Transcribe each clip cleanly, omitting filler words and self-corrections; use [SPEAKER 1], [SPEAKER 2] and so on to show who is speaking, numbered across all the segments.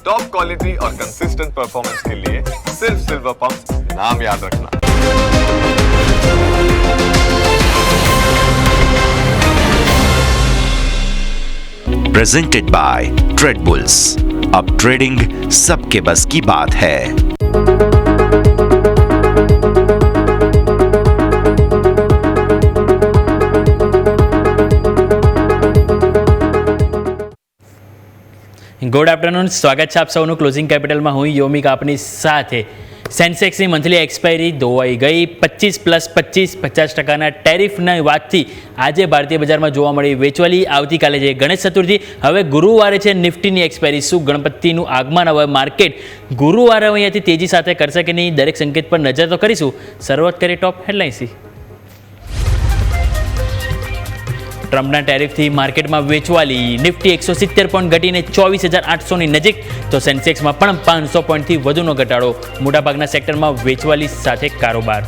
[SPEAKER 1] Top quality और consistent performance के लिए सिर्फ सिल्वर पंप नाम याद रखना।
[SPEAKER 2] Presented by trade bulls. अब ट्रेडिंग सबके बस की बात है।
[SPEAKER 3] ગુડ આફ્ટરનૂન, સ્વાગત છે આપ સૌનું ક્લોઝિંગ કેપિટલમાં. હું યોમિક આપની સાથે. સેન્સેક્સની મંથલી એક્સપાયરી ધોવાઈ ગઈ. 25+25 50%ના ટેરિફના વાતથી આજે ભારતીય બજારમાં જોવા મળી વેચવાલી. આવતીકાલે છે ગણેશ ચતુર્થી, હવે ગુરુવારે છે નિફ્ટીની એક્સપાયરી. શું ગણપતિનું આગમન? હવે માર્કેટ ગુરુવારે અહીંયાથી તેજી સાથે કરશે કે નહીં, દરેક સંકેત પર નજર તો કરીશું. શરૂઆત કરીએ ટોપ હેડલાઇન્સથી. ટ્રમ્પના ટેરિફથી માર્કેટમાં વેચવાલી. નિફ્ટી 170 પોઈન્ટ ઘટીને 24,800ની નજીક, તો સેન્સેક્સમાં પણ 500 પોઈન્ટથી વધુનો ઘટાડો. મોટાભાગના સેક્ટરમાં વેચવાલી સાથે કારોબાર.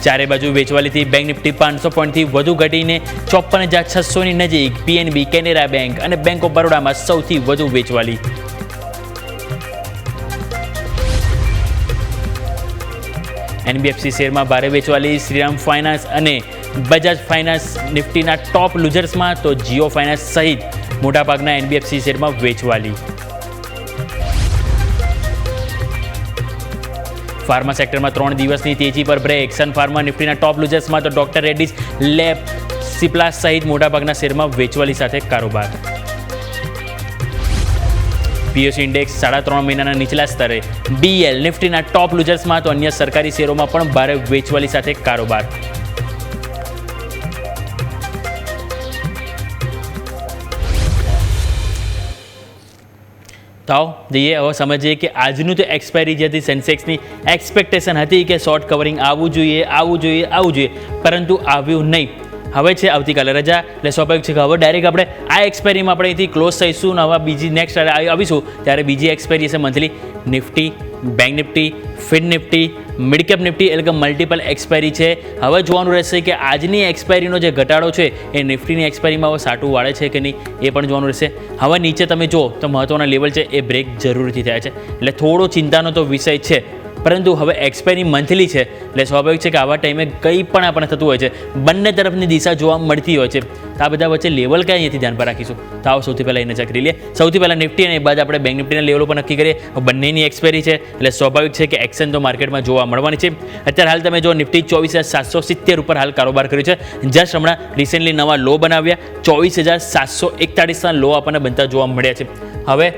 [SPEAKER 3] ચારે બાજુ વેચવાલીથી બેંક નિફ્ટી 500 પોઈન્ટથી વધુ ઘટીને 54,600ની નજીક. પીએનબી, કેનેરા બેંક અને બેંક ઓફ બરોડામાં સૌથી વધુ વેચવાલી. એનબીએફસી શેરમાં ભારે વેચવાલી. શ્રીરામ ફાઇનાન્સ અને બજાજ ફાઇનાન્સ નિફ્ટીના ટોપ લૂઝર્સમાં, તો જીઓ ફાઇનાન્સ સહિત મોટાભાગના એનબીએફસી શેરમાં વેચવાલી. ફાર્મા સેક્ટરમાં 3 દિવસની તેજી પર બ્રેક. સન ફાર્મા નિફ્ટીના ટોપ લૂઝર્સમાં, તો ડોક્ટર રેડ્ડીઝ લેબ, સિપ્લાસ સહિત મોટાભાગના શેરમાં વેચવાલી સાથે કારોબાર. પીએસયુ ઇન્ડેક્સ 3.5 મહિનાના નીચલા સ્તરે. બીએલ નિફ્ટીના ટોપ લૂઝર્સમાં, તો અન્ય સરકારી શેરોમાં પણ ભારે વેચવાલી સાથે કારોબાર. તો જઈએ હવે સમજીએ કે આજનું તો એક્સપાયરી જે હતી સેન્સેક્સની એક્સપેક્ટેશન હતી કે શોર્ટ કવરિંગ આવવું જોઈએ, પરંતુ આવ્યું નહીં. હવે છે આવતીકાલે રજા, એટલે સ્વાભાવિક છે કે હવે ડાયરેક્ટ આપણે આ એક્સપાયરીમાં આપણે અહીંથી ક્લોઝ થઈશું. હવે બીજી નેક્સ્ટ આવીશું ત્યારે બીજી એક્સપાયરી છે monthly Nifty, bank Nifty, fin Nifty, midcap Nifty, એટલે કે મલ્ટિપલ એક્સપાયરી છે. હવે જોવાનું રહેશે કે આજની એક્સપાયરીનો જે ઘટાડો છે એ નિફ્ટીની એક્સપાયરીમાં હવે સાટું વાળે છે કે નહીં, એ પણ જોવાનું રહેશે. હવે નીચે તમે જો તો મહત્ત્વના લેવલ છે એ બ્રેક જરૂરથી થયા છે, એટલે થોડો ચિંતાનો તો વિષય છે. પરંતુ હવે એક્સપાયરી મંથલી છે, એટલે સ્વાભાવિક છે કે આવા ટાઈમે કંઈ પણ આપણને થતું હોય છે, બંને તરફની દિશા જોવા મળતી હોય છે. તો આ બધા વચ્ચે લેવલ ક્યાં અહીંયાથી ધ્યાન પર રાખીશું, તો આવો સૌથી પહેલાં એને ચેક કરી લઈએ. સૌથી પહેલાં નિફ્ટી અને બાદ આપણે બેંક નિફ્ટીના લેવલો પર નક્કી કરીએ. બંનેની એક્સપાયરી છે, એટલે સ્વાભાવિક છે કે એક્શન તો માર્કેટમાં જોવા મળવાની છે. અત્યારે હાલ તમે જો નિફ્ટી 24,770 ઉપર હાલ કારોબાર કર્યો છે. જસ્ટ હમણાં રિસેન્ટલી નવા લો બનાવ્યા, 24,741ના લો આપણને બનતા જોવા મળ્યા છે. હવે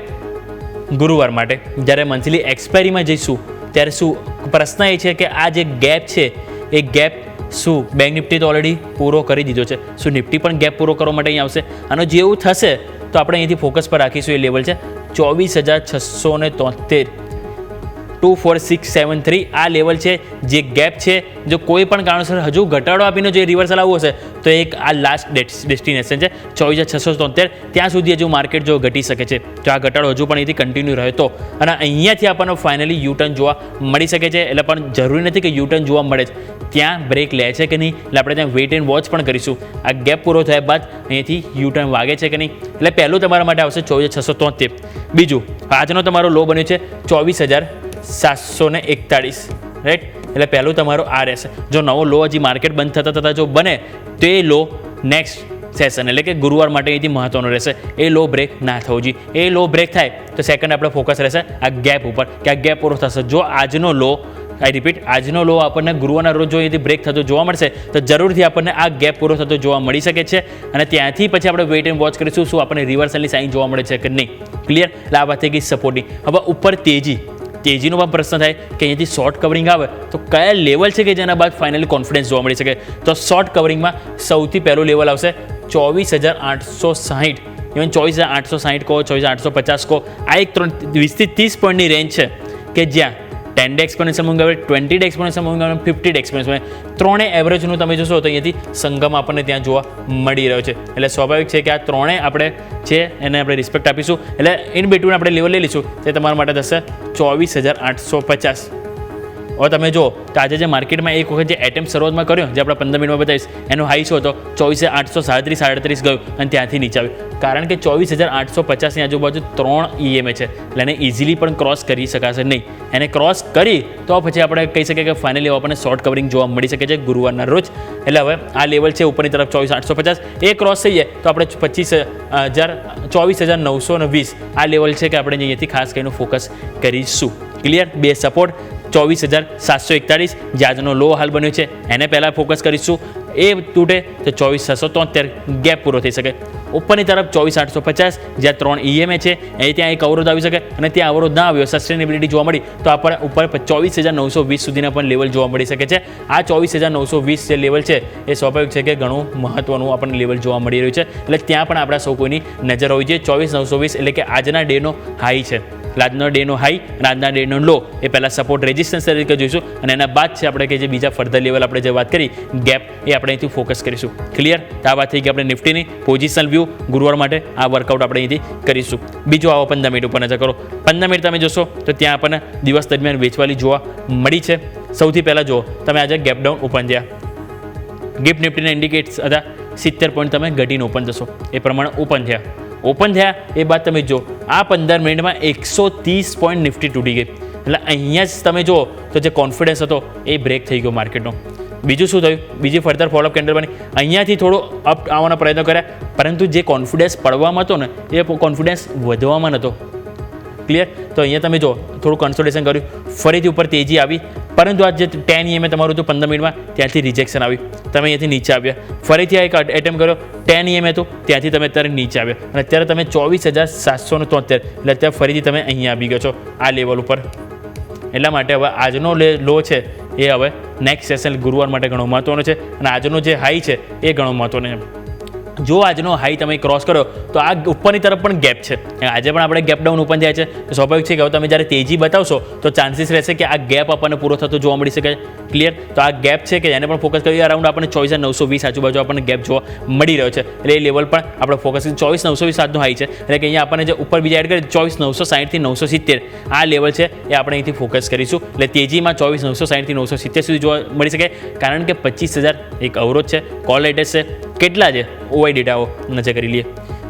[SPEAKER 3] ગુરુવાર માટે જ્યારે મંથલી એક્સપાયરીમાં જઈશું ત્યારે શું પ્રશ્ન એ છે કે આ જે ગેપ છે એ ગેપ શું બેંક નિફ્ટી તો ઓલરેડી પૂરો કરી દીધો છે, શું નિફ્ટી પણ ગેપ પૂરો કરવા માટે અહીં આવશે? આનો જેવું થશે તો આપણે અહીંથી ફોકસ પર રાખીશું. એ લેવલ છે 24,673, 24673 આ લેવલ છે. જે ગેપ છે, જો કોઈ પણ કારણોસર હજુ ઘટાડો આપીને જો રિવર્સલ આવવું હશે તો એક આ લાસ્ટ ડેસ્ટિનેશન છે 24,673. ત્યાં સુધી હજુ માર્કેટ જો ઘટી શકે છે, તો આ ઘટાડો હજુ પણ અહીંથી કન્ટિન્યુ રહે તો, અને અહીંયાથી આપણને ફાઇનલી યુટર્ન જોવા મળી શકે છે. એટલે પણ જરૂરી નથી કે યુટર્ન જોવા મળે જ, ત્યાં બ્રેક લે છે કે નહીં, એટલે આપણે ત્યાં વેઇટ એન્ડ વોચ પણ કરીશું. આ ગેપ પૂરો થયા બાદ અહીંયાથી યુટર્ન વાગે છે કે નહીં. એટલે પહેલું તમારા માટે આવશે 24,673. બીજું, આજનો તમારો લો બન્યો છે 24,741, રાઈટ. એટલે પહેલું તમારો આ રહેશે. જો નવો લો હજી માર્કેટ બંધ થતાં જો બને તો એ લો નેક્સ્ટ સેશન એટલે કે ગુરુવાર માટે અહીંથી મહત્વનો રહેશે. એ લો બ્રેક ના થવો જોઈએ. એ લો બ્રેક થાય તો સેકન્ડ આપણે ફોકસ રહેશે આ ગેપ ઉપર, કે આ ગેપ પૂરો થશે. જો આજનો લો, આઈ રિપીટ, આજનો લો આપણને ગુરુવારના રોજ જો અહીંથી બ્રેક થતો જોવા મળશે તો જરૂરથી આપણને આ ગેપ પૂરો થતો જોવા મળી શકે છે. અને ત્યાંથી પછી આપણે વેઇટ એન્ડ વોચ કરીશું શું આપણને રિવર્સલની સાઇન જોવા મળે છે કે નહીં. ક્લિયર? એટલે આ વાત થઈ ગઈ સપોર્ટની. હવે ઉપર તેજીનો પણ પ્રશ્ન થાય કે અહીંયાથી શોર્ટ કવરિંગ આવે તો કયા લેવલ છે કે જેના બાદ ફાઇનલી કોન્ફિડન્સ જોવા મળી શકે. તો શોર્ટ કવરિંગમાં સૌથી પહેલું લેવલ આવશે 24,860, ઇવન 24,860 કહો, 24,850 કહો. આ એક 20 થી 30 પોઈન્ટની રેન્જ છે કે જ્યાં 10 day exponential moving average, 20 day exponential moving average, 50 day exponential, ત્રણેય એવરેજનું તમે જોશો તો અહીંયાથી સંગમ આપણને ત્યાં જોવા મળી રહ્યો છે. એટલે સ્વાભાવિક છે કે આ ત્રણેય આપણે છે એને આપણે રિસ્પેક્ટ આપીશું. એટલે ઇન બિટવીન આપણે લેવલ લઈ લઈશું તે તમારા માટે થશે 24,850. હવે તમે જો તો આજે જે માર્કેટમાં એક વખત જે એટેમ્પ શરૂઆતમાં કર્યો, જે આપણે 15 મિનિટમાં બતાવીશ, એનો હાઈ શું હતો 24,837 ગયું અને ત્યાંથી નીચે આવ્યું. કારણ કે 24,850ની આજુબાજુ 3 EMA છે, એટલે એને ઇઝીલી પણ ક્રોસ કરી શકાશે નહીં. એને ક્રોસ કરી તો પછી આપણે કહી શકીએ કે ફાઇનલી આપણને શોર્ટ કવરિંગ જોવા મળી શકે છે ગુરુવારના રોજ. એટલે હવે આ લેવલ છે ઉપરની તરફ 24,850, એ ક્રોસ થઈ જાય તો આપણે 24,920 આ લેવલ છે કે આપણે અહીંયાથી ખાસ કરીને ફોકસ કરીશું. ક્લિયર? બે સપોર્ટ 24,741 જે આજનો લો હાલ બન્યો છે એને પહેલાં ફોકસ કરીશું. એ તૂટે તો 24,673 ગેપ પૂરો થઈ શકે. ઉપરની તરફ 24,850 જ્યાં 3 EMA છે એ ત્યાં એક અવરોધ આવી શકે અને ત્યાં અવરોધ ના આવ્યો, સસ્ટેનેબિલિટી જોવા મળી તો આપણે ઉપર 24,920 સુધીના પણ લેવલ જોવા મળી શકે છે. આ 24,920 જે લેવલ છે એ સ્વાભાવિક છે કે ઘણું મહત્વનું આપણને લેવલ જોવા મળી રહ્યું છે. એટલે ત્યાં પણ આપણા સૌ કોઈની નજર હોવી જોઈએ. 24,920 એટલે કે આજના ડેનો હાઈ છે, આજનો ડેનો હાઈ અને આજના ડેનો લો એ પહેલાં સપોર્ટ રેઝિસ્ટન્સ તરીકે જોઈશું અને એના બાદ છે આપણે કે જે બીજા ફર્ધર લેવલ આપણે જે વાત કરી ગેપ એ આપણે અહીંથી ફોકસ કરીશું. ક્લિયર? તો આ વાત થઈ ગઈ આપણે નિફ્ટીની પોઝિશનલ વ્યૂ ગુરુવાર માટે. આ વર્કઆઉટ આપણે અહીંથી કરીશું. બીજું આવો 15 મિનિટ ઉપર નજર કરો. 15 મિનિટ તમે જોશો તો ત્યાં આપણને દિવસ દરમિયાન વેચવાલી જોવા મળી છે. સૌથી પહેલાં જુઓ તમે આજે ગેપ ડાઉન ઓપન થયા, ગિફ્ટ નિફ્ટીના ઇન્ડિકેટ્સ હતા 70 પોઈન્ટ તમે ઘટીને ઓપન થશો એ પ્રમાણે ઓપન થયા. એ બાદ તમે જો આ 15 મિનિટમાં 130 પોઈન્ટ નિફ્ટી તૂટી ગઈ. એટલે અહીંયા જ તમે જુઓ તો જે કોન્ફિડન્સ હતો એ બ્રેક થઈ ગયો માર્કેટનો. બીજું શું થયું? બીજી ફર્ધર ફોલોઅપ કેન્ડલ બની, અહીંયાથી થોડો અપ આવવાનો પ્રયત્ન કર્યા, પરંતુ જે કોન્ફિડન્સ પડવામાં હતો ને એ કોન્ફિડન્સ વધવામાં નહોતો. ક્લિયર? તો અહીંયા તમે જો થોડું કન્સોલિડેશન કર્યું, ફરીથી ઉપર તેજી આવી, પરંતુ આ જે 10 EMA તમારું હતું 15 મિનિટમાં ત્યાંથી રિજેક્શન આવ્યું, તમે અહીંયાથી નીચે આવ્યા. ફરીથી આ એક એટેમ્પ કર્યો, 10 EMA હતું ત્યાંથી તમે અત્યારે નીચે આવ્યા અને અત્યારે તમે 24,773 એટલે અત્યારે ફરીથી તમે અહીંયા આવી ગયો છો આ લેવલ ઉપર. એટલા માટે હવે આજનો લો છે એ હવે નેક્સ્ટ સેશન ગુરુવાર માટે ઘણો મહત્વનો છે અને આજનો જે હાઈ છે એ ઘણો મહત્વનો છે. જો આજનો હાઈ તમે ક્રોસ કર્યો તો આ ઉપરની તરફ પણ ગેપ છે. આજે પણ આપણે ગેપ ડાઉન ઓપન થયા છે તો સ્વાભાવિક છે કે હવે તમે જ્યારે તેજી બતાવશો તો ચાન્સીસ રહેશે કે આ ગેપ આપણને પૂરો થતો જોવા મળી શકે. ક્લિયર? તો આ ગેપ છે કે એને પણ ફોકસ કરીએ. અરાઉન્ડ આપણને 24,920 આજુબાજુ આપણને ગેપ જોવા મળી રહ્યો છે. એટલે એ લેવલ પણ આપણે ફોકસ કરીએ. 24,920 આજનો હાઈ છે એટલે કે અહીંયા આપણને જે ઉપર બીજા એડ કરીએ 24,960 થી 970 આ લેવલ છે એ આપણે અહીંથી ફોકસ કરીશું. એટલે તેજીમાં 24,960 થી 970 સુધી જોવા મળી શકે. કારણ કે 25,000 એક અવરોધ છે, કોલ રાઇટર્સ છે. કેટલા છે OI ડેટાઓ નજર કરી લઈએ.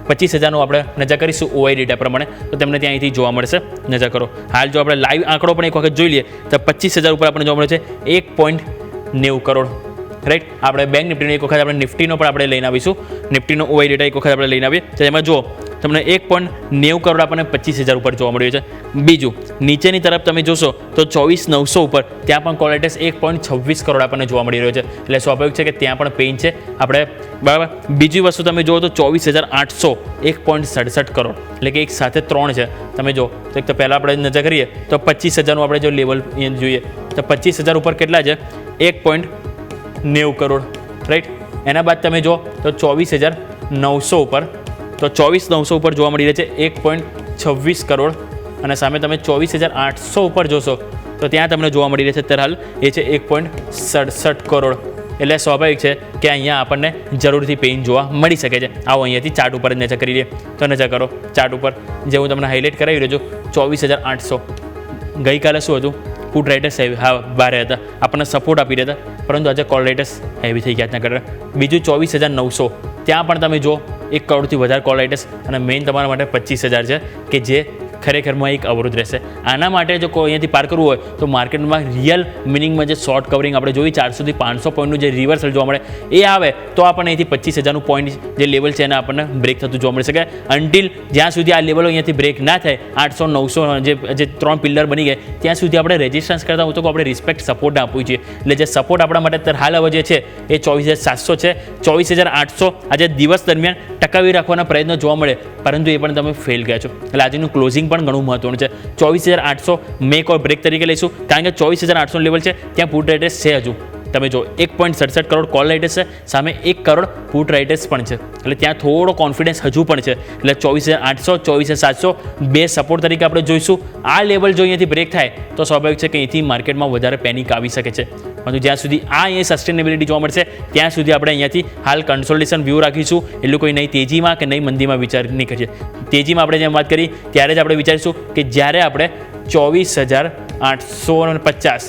[SPEAKER 3] 25,000નો આપણે નજર કરીશું OI ડેટા પ્રમાણે તો તમને ત્યાં અહીંથી જોવા મળશે. નજર કરો. હાલ જો આપણે લાઈવ આંકડો પણ એક વખત જોઈ લઈએ તો 25,000 ઉપર આપણને જોવા મળે છે 1.90 કરોડ. રાઈટ? આપણે બેંક નિફ્ટીનો એક વખત આપણે નિફ્ટીનો પણ આપણે લઈને આવીશું. નિફ્ટીનો OI ડેટા એક વખત આપણે લઈને આવીએ તો એમાં જુઓ તમને 1.90 કરોડ આપણને 25,000 ઉપર જોવા મળ્યું છે. બીજું નીચેની તરફ તમે જોશો તો 24,900 ઉપર ત્યાં પણ કોલ રાઇટર્સ 1.26 કરોડ આપણને જોવા મળી રહ્યો છે. એટલે સ્વાભાવિક છે કે ત્યાં પણ પેઇન છે આપણે. બરાબર? બીજી વસ્તુ તમે જુઓ તો 24,800 1.67 કરોડ એટલે કે એક સાથે 3 છે. તમે જો તો એક તો પહેલાં આપણે નજર કરીએ તો 25,000નું આપણે જો લેવલ જોઈએ તો 25,000 ઉપર કેટલા છે 1.90 કરોડ. રાઈટ? એના બાદ તમે જો તો 24,900 ઉપર તો 24,900 ઉપર જોવા મળી રહે છે 1.26 કરોડ અને સામે તમે 24,800 ઉપર જોશો તો ત્યાં તમને જોવા મળી રહે છે અત્યારે હાલ એ છે 1.67 કરોડ. એટલે સ્વાભાવિક છે કે અહીંયા આપણને જરૂરથી પેઇન જોવા મળી શકે છે. આવો અહીંયાથી ચાર્ટ ઉપર નજર કરી લઈએ તો નજર કરો ચાર્ટ ઉપર જે હું તમને હાઇલાઇટ કરાવી રહ્યો છું 24,800. ગઈકાલે શું હતું? પુટ રાઇટર્સ હા ભારે હતા, આપણને સપોર્ટ આપી રહ્યા હતા, પરંતુ આજે કોલ રાઇટર્સ હેવી થઈ ગયા ત્યાં. બીજું 24,900 ત્યાં પણ તમે જો 1 કરોડથી વધારે કોલ રાઇટર્સ અને મેઇન તમારા માટે 25,000 છે કે જે ખરેખરમાં એક અવરોધ રહેશે. આના માટે જો કોઈ અહીંયાથી પાર કરવું હોય તો માર્કેટમાં રિયલ મિનિંગમાં જે શોર્ટ કવરિંગ આપણે જોઈ 400 થી 500 પોઈન્ટનું જે રિવર્સલ જોવા મળે એ આવે તો આપણને અહીંથી 25,000નું પોઈન્ટ જે લેવલ છે એને આપણને બ્રેક થતું જોવા મળી શકે. અન્ટિલ જ્યાં સુધી આ લેવલો અહીંયાથી બ્રેક ના થાય 800 900 જે 3 પિલ્લર બની ગયા ત્યાં સુધી આપણે રેઝિસ્ટન્સ કરતા હું તો આપણે રિસ્પેક્ટ સપોર્ટ આપવું જોઈએ. એટલે જે સપોર્ટ આપણા માટે અત્યારે હાલ હવે જે છે એ 24,700 છે. 24,800 આજે દિવસ દરમિયાન ટકાવી રાખવાના પ્રયત્નો જોવા મળે પરંતુ એ પણ તમે ફેલ ગયા છો. એટલે આજનું ક્લોઝિંગ પણ ઘણું મહત્વનું છે. 24,800 મેક ઓર બ્રેક તરીકે લઈશું કારણ કે 24,800 લેવલ છે ત્યાં પુટ રાઇટર્સ છે. હજુ તમે જો 1.67 કરોડ કોલ રાઇટર્સ છે, સામે 1 કરોડ પુટ રાઇટર્સ પણ છે. એટલે ત્યાં થોડો કોન્ફિડન્સ હજુ પણ છે. એટલે 24,800 24,700 બે સપોર્ટ તરીકે આપણે જોઈશું. આ લેવલ જો અહીંયાથી બ્રેક થાય તો સ્વાભાવિક છે કે અહીંથી માર્કેટમાં વધારે પેનિક આવી શકે છે. પરંતુ જ્યાં સુધી આ અહીંયા સસ્ટેનેબિલિટી જોવા મળશે ત્યાં સુધી આપણે અહીંયાથી હાલ કન્સોલિડેશન વ્યૂ રાખીશું. એટલું કોઈ નહીં તેજીમાં કે નહીં મંદીમાં વિચાર નહીં કરીએ. તેજીમાં આપણે જેમ વાત કરી ત્યારે જ આપણે વિચારીશું કે જ્યારે આપણે 24,850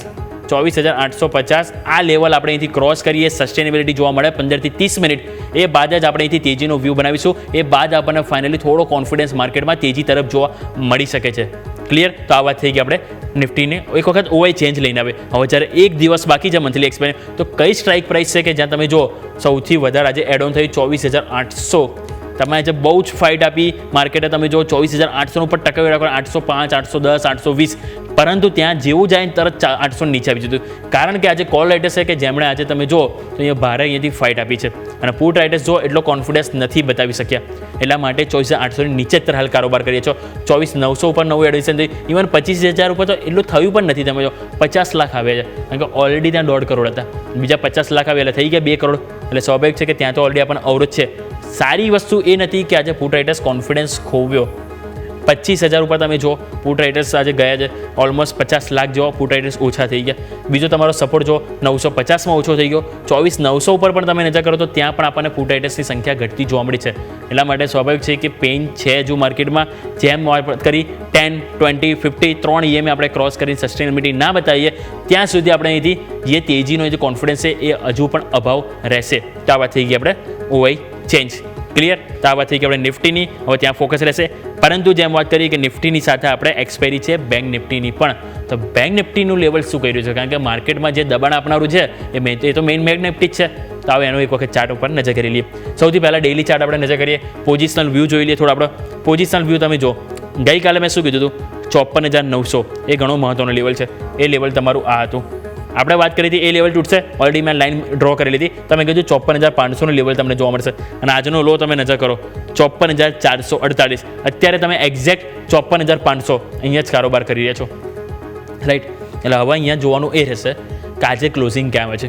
[SPEAKER 3] 24,850 આ લેવલ આપણે અહીંથી ક્રોસ કરીએ, સસ્ટેનેબિલિટી જોવા મળે 15 થી 30 મિનિટ, એ બાદ જ આપણે અહીંથી તેજીનો વ્યૂ બનાવીશું. એ બાદ આપણને ફાઇનલી થોડો કોન્ફિડન્સ માર્કેટમાં તેજી તરફ જોવા મળી શકે છે. ક્લિયર? તો આ વાત થઈ ગઈ આપણે નિફ્ટીને. એક વખત ઓઆઈ ચેન્જ લઈને આવે. હવે જ્યારે એક દિવસ બાકી છે મંથલી એક્સપાયરી, તો કઈ સ્ટ્રાઇક પ્રાઇસ છે કે જ્યાં તમે જો સૌથી વધારે આજે એડ ઓન થયું 24,800. તમે આજે બહુ જ ફાઇટ આપી માર્કેટે, તમે જો 24,800 ઉપર ટકાવી રાખો, 805, 810, 820, પરંતુ ત્યાં જેવું જાય ને તરત 800 નીચે આવી જતું. કારણ કે આજે કોલ રાઇટર્સ છે કે જેમણે આજે તમે જો તો અહીંયા ભારે અહીંયાથી ફાઇટ આપી છે, અને પુટ રાઇટર્સ જો એટલો કોન્ફિડન્સ નથી બતાવી શક્યા. એટલા માટે 24,800 નીચે જ હાલ કારોબાર કરીએ છો. 24,900 ઉપર નવું એડિશન થયું, ઇવન 25,000 ઉપર તો એટલું થયું પણ નથી. તમે જો 50 લાખ આવ્યા છે, કારણ કે ઓલરેડી ત્યાં 1.5 કરોડ હતા, બીજા 50 લાખ આવ્યા એટલે થઈ ગયા 2 કરોડ. એટલે સ્વાભાવિક છે કે ત્યાં તો ઓલરેડી આપણને અવરોધ છે. સારી વસ્તુ એ નથી કે આજે પુટ રાઇટર્સ કોન્ફિડન્સ ખોવ્યો. 25,000 ઉપર તમે જો પુટ રાઇટર્સ આજે ગયા છે, ઓલમોસ્ટ 50 લાખ જેવા પુટ રાઇટર્સ ઓછા થઈ ગયા. બીજો તમારો સપોર્ટ જો 950માં ઓછો થઈ ગયો. 24,900 ઉપર પણ તમે નજર કરો તો ત્યાં પણ આપણને પુટ રાઇટર્સની સંખ્યા ઘટતી જોવા મળી છે. એટલા માટે સ્વાભાવિક છે કે પેઇન છે જો માર્કેટમાં. જેમ કરી 10, 20, 50 3 EMA આપણે ક્રોસ કરીને સસ્ટેનેબિલિટી ના બતાવીએ ત્યાં સુધી આપણે અહીંથી જે તેજીનો જે કોન્ફિડન્સ છે એ હજુ પણ અભાવ રહેશે. તો આ વાત થઈ ગઈ આપણે ઓઆઈ ચેન્જ. ક્લિયર? તો આ વાત થઈ ગઈ આપણે નિફ્ટીની. હવે ત્યાં ફોકસ રહેશે. પરંતુ જેમ વાત કરીએ કે નિફ્ટીની સાથે આપણે એક્સપાયરી છે બેંક નિફ્ટીની પણ. તો બેંક નિફ્ટીનું લેવલ શું કર્યું છે? કારણ કે માર્કેટમાં જે દબાણ આપનારું છે એ તો મેઇન બેંક નિફ્ટી જ છે. તો હવે એનો એક વખત ચાર્ટ ઉપર નજર કરી લઈએ. સૌથી પહેલાં ડેઇલી ચાર્ટ આપણે નજર કરીએ, પોઝિશનલ વ્યૂ જોઈ લઈએ. થોડો આપણો પોઝિશનલ વ્યૂ તમે જો, ગઈકાલે મેં શું કીધું હતું? 54,900 એ ઘણો મહત્વનો લેવલ છે. એ લેવલ તમારું આ હતું. આપણે વાત કરી હતી એ લેવલ તૂટશે, ઓલરેડી મેં લાઇન ડ્રો કરી લીધી. તમે કીધું 54,500નું લેવલ તમને જોવા મળશે, અને આજનો લો તમે નજર કરો 54,448. અત્યારે તમે એક્ઝેક્ટ 54,500 અહીંયા જ કારોબાર કરી રહ્યા છો, રાઈટ? એટલે હવે અહીંયા જોવાનું એ રહેશે કે આજે ક્લોઝિંગ ક્યાં આવે છે.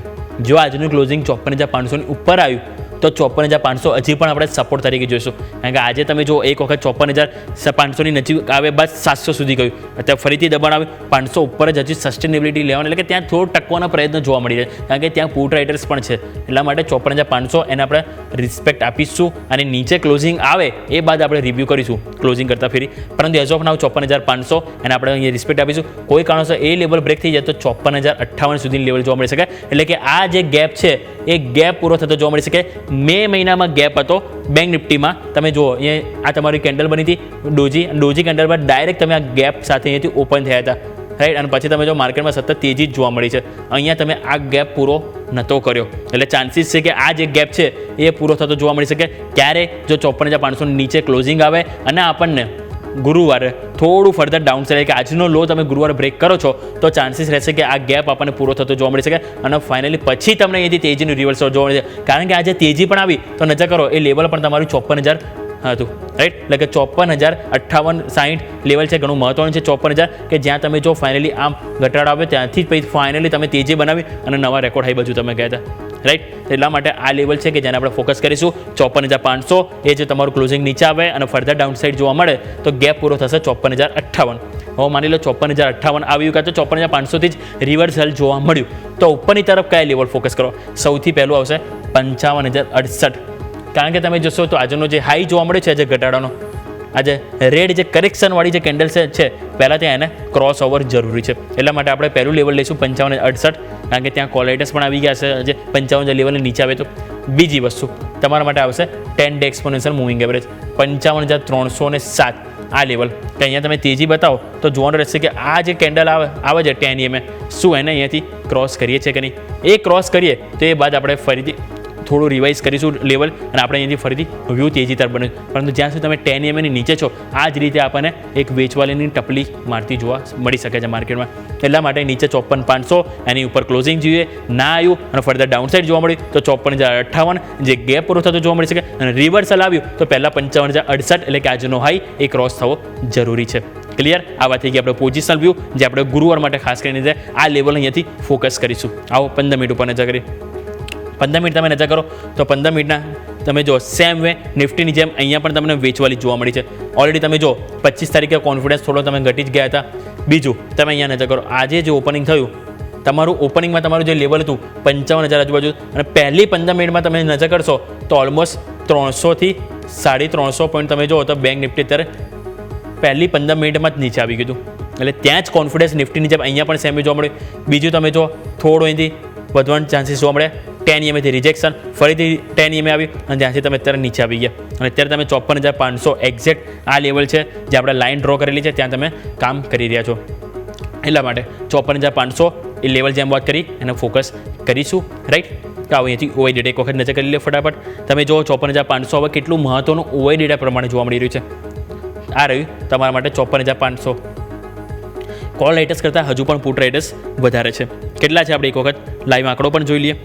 [SPEAKER 3] જો આજનું ક્લોઝિંગ 54,500ની ઉપર આવ્યું તો 54,500 હજી પણ આપણે સપોર્ટ તરીકે જોઈશું. કારણ કે આજે તમે જો એક વખત 54,500ની નજીક આવે બાદ 700 સુધી ગયું, અત્યારે ફરીથી દબાણ આવે 500 ઉપર જ હજી સસ્ટેનેબિલિટી લેવાનું, એટલે કે ત્યાં થોડો ટકવાનો પ્રયત્ન જોવા મળી જાય. કારણ કે ત્યાં પુટ રાઇટર્સ પણ છે. એટલા માટે 54,500 એને આપણે રિસ્પેક્ટ આપીશું, અને નીચે ક્લોઝિંગ આવે એ બાદ આપણે રિવ્યૂ કરીશું ક્લોઝિંગ કરતાં ફેરી. પરંતુ એઝ ઓફ નાવ 54,500 એને આપણે અહીંયા રિસ્પેક્ટ આપીશું. કોઈ કારણોસર એ લેવલ બ્રેક થઈ જાય તો 54,058 સુધીની લેવલ જોવા મળી શકે. એટલે કે આ જે ગેપ છે એ ગેપ પૂરો થતો જોવા મળી શકે. મે મહિનામાં ગેપ હતો બેંક નિફ્ટીમાં. તમે જુઓ અહીંયા આ તમારી કેન્ડલ બની હતી ડોજી કેન્ડલ પર ડાયરેક્ટ તમે આ ગેપ સાથે અહીંયાથી ઓપન થયા હતા, રાઈટ? અને પછી તમે જો માર્કેટમાં સતત તેજી જ જોવા મળી છે. અહીંયા તમે આ ગેપ પૂરો નહોતો કર્યો, એટલે ચાન્સીસ છે કે આ જે ગેપ છે એ પૂરો થતો જોવા મળી શકે. ક્યારે? જો 54,500 નીચે ક્લોઝિંગ આવે અને આપણને ગુરુવારે થોડું ફર્ધર ડાઉન સાઇડ, કે આજનો લો તમે ગુરુવારે બ્રેક કરો છો તો ચાન્સીસ રહેશે કે આ ગેપ આપણને પૂરો થતો જોવા મળી શકે, અને ફાઇનલી પછી તમને અહીંથી તેજીનું રિવર્સલ જોવા મળે છે. કારણ કે આજે તેજી પણ આવી તો નજર કરો એ લેવલ પણ તમારું 54,000 હતું, રાઈટ? એટલે કે 54,058, 60 લેવલ છે, ઘણું મહત્વનું છે 54,000, કે જ્યાં તમે જો ફાઇનલી આમ ઘટાડો આવ્યો ત્યાંથી પછી ફાઇનલી તમે તેજી બનાવી અને નવા રેકોર્ડ હાઈ બાજુ તમે ગયા હતા, રાઈટ? એટલા માટે આ લેવલ છે કે જેને આપણે ફોકસ કરીશું. 54,500 એ જે તમારું ક્લોઝિંગ નીચે આવે અને ફર્ધર ડાઉન સાઇડ જોવા મળે તો ગેપ પૂરો થશે 54,058. હવે માની લો 54,058 આવ્યું, કાં તો 54,500થી જ રિવર્સલ જોવા મળ્યું, તો ઉપરની તરફ કયા લેવલ ફોકસ કરો? સૌથી પહેલું આવશે 55,068. કારણ કે તમે જોશો તો આજનો જે હાઈ જોવા મળે છે આજે ઘટાડાનો, આજે રેડ જે કરેક્શનવાળી જે કેન્ડલ છે પહેલાં ત્યાં એને ક્રોસ ઓવર જરૂરી છે. એટલા માટે આપણે પહેલું લેવલ લઈશું 55,068, કારણ કે ત્યાં કોલ રાઇટર્સ પણ આવી ગયા છે આજે 55,000 લેવલને નીચે આવે તો. બીજી વસ્તુ તમારા માટે આવશે 10 ડે એક્સપોનેન્શિયલ મૂવિંગ એવરેજ 55,307 આ લેવલ, કે અહીંયા તમે તેજી બતાવો તો જોવાનું રહેશે કે આ જે કેન્ડલ આવે છે 10 EMA શું એને અહીંયાથી ક્રોસ કરીએ છીએ કે નહીં. એ ક્રોસ કરીએ તો એ બાદ આપણે ફરીથી થોડું રિવાઇઝ કરીશું લેવલ, અને આપણે અહીંયાથી ફરીથી વ્યૂ તેજી તરફ બને. પરંતુ જ્યાં સુધી તમે 10 EMA ની નીચે છો આ જ રીતે આપણને એક વેચવાલીની ટપલી મારતી જોવા મળી શકે છે માર્કેટમાં. એટલા માટે નીચે 54,500 એની ઉપર ક્લોઝિંગ જોઈએ, ના આવ્યું અને ફર્ધર ડાઉન સાઇડ જોવા મળ્યું તો 54,058 જે ગેપ પૂરો થતો જોવા મળી શકે, અને રિવર્સલ આવ્યું તો પહેલાં 55,068 એટલે કે આજનો હાઈ એ ક્રોસ થવો જરૂરી છે. ક્લિયર? આ વાત થઈ ગઈ આપણે પોઝિશનલ વ્યૂ, જે આપણે ગુરુવાર માટે ખાસ કરીને આ લેવલ અહીંયાથી ફોકસ કરીશું. આવો 15 મિનિટ ઉપર નજર કરીએ. 15 મિનિટ તમે નજર કરો તો 15 મિનિટના તમે જો સેમ વે નિફ્ટીની જેમ અહીંયા પણ તમને વેચવાલી જોવા મળી છે. ઓલરેડી તમે જો 25 તારીખે કોન્ફિડન્સ થોડો તમે ઘટી જ ગયા હતા. બીજું તમે અહીંયા નજર કરો, આજે જે ઓપનિંગ થયું તમારું ઓપનિંગમાં તમારું જે લેવલ હતું 55,000 આજુબાજુ, અને પહેલી 15 મિનિટમાં તમે નજર કરશો તો ઓલમોસ્ટ 300 થી 350 પોઈન્ટ તમે જો તો બેંક નિફ્ટી અત્યારે પહેલી 15 મિનિટમાં જ નીચે આવી ગયું. એટલે ત્યાં જ કોન્ફિડન્સ નિફ્ટીની જેમ અહીંયા પણ સેમ જોવા મળ્યું. બીજું તમે જો થોડું અહીંથી વધવાનું ચાન્સીસ જોવા મળે. 10 EMAથી રિજેક્શન, ફરીથી 10 EMA આવ્યું અને ત્યાંથી તમે અત્યારે નીચે આવી ગયા અને અત્યારે તમે 54,500 એક્ઝેક્ટ આ લેવલ છે જે આપણે લાઇન ડ્રો કરેલી છે ત્યાં તમે કામ કરી રહ્યા છો. એટલા માટે 54,500 એ લેવલ જેમ વાત કરી એને ફોકસ કરીશું, રાઈટ. તો આવો અહીંયાથી ઓઆઈ ડેટા એક વખત નજર કરી લે ફટાફટ. તમે જો 54,500 હવે કેટલું મહત્વનું ઓઆઈ ડેટા પ્રમાણે જોવા મળી રહ્યું છે. આ રહ્યું તમારા માટે 54,500. કોલ રાઇટર્સ કરતાં હજુ પણ પુટ રાઇટર્સ વધારે છે. કેટલા છે આપણે એક વખત લાઈવ આંકડો પણ જોઈ લઈએ.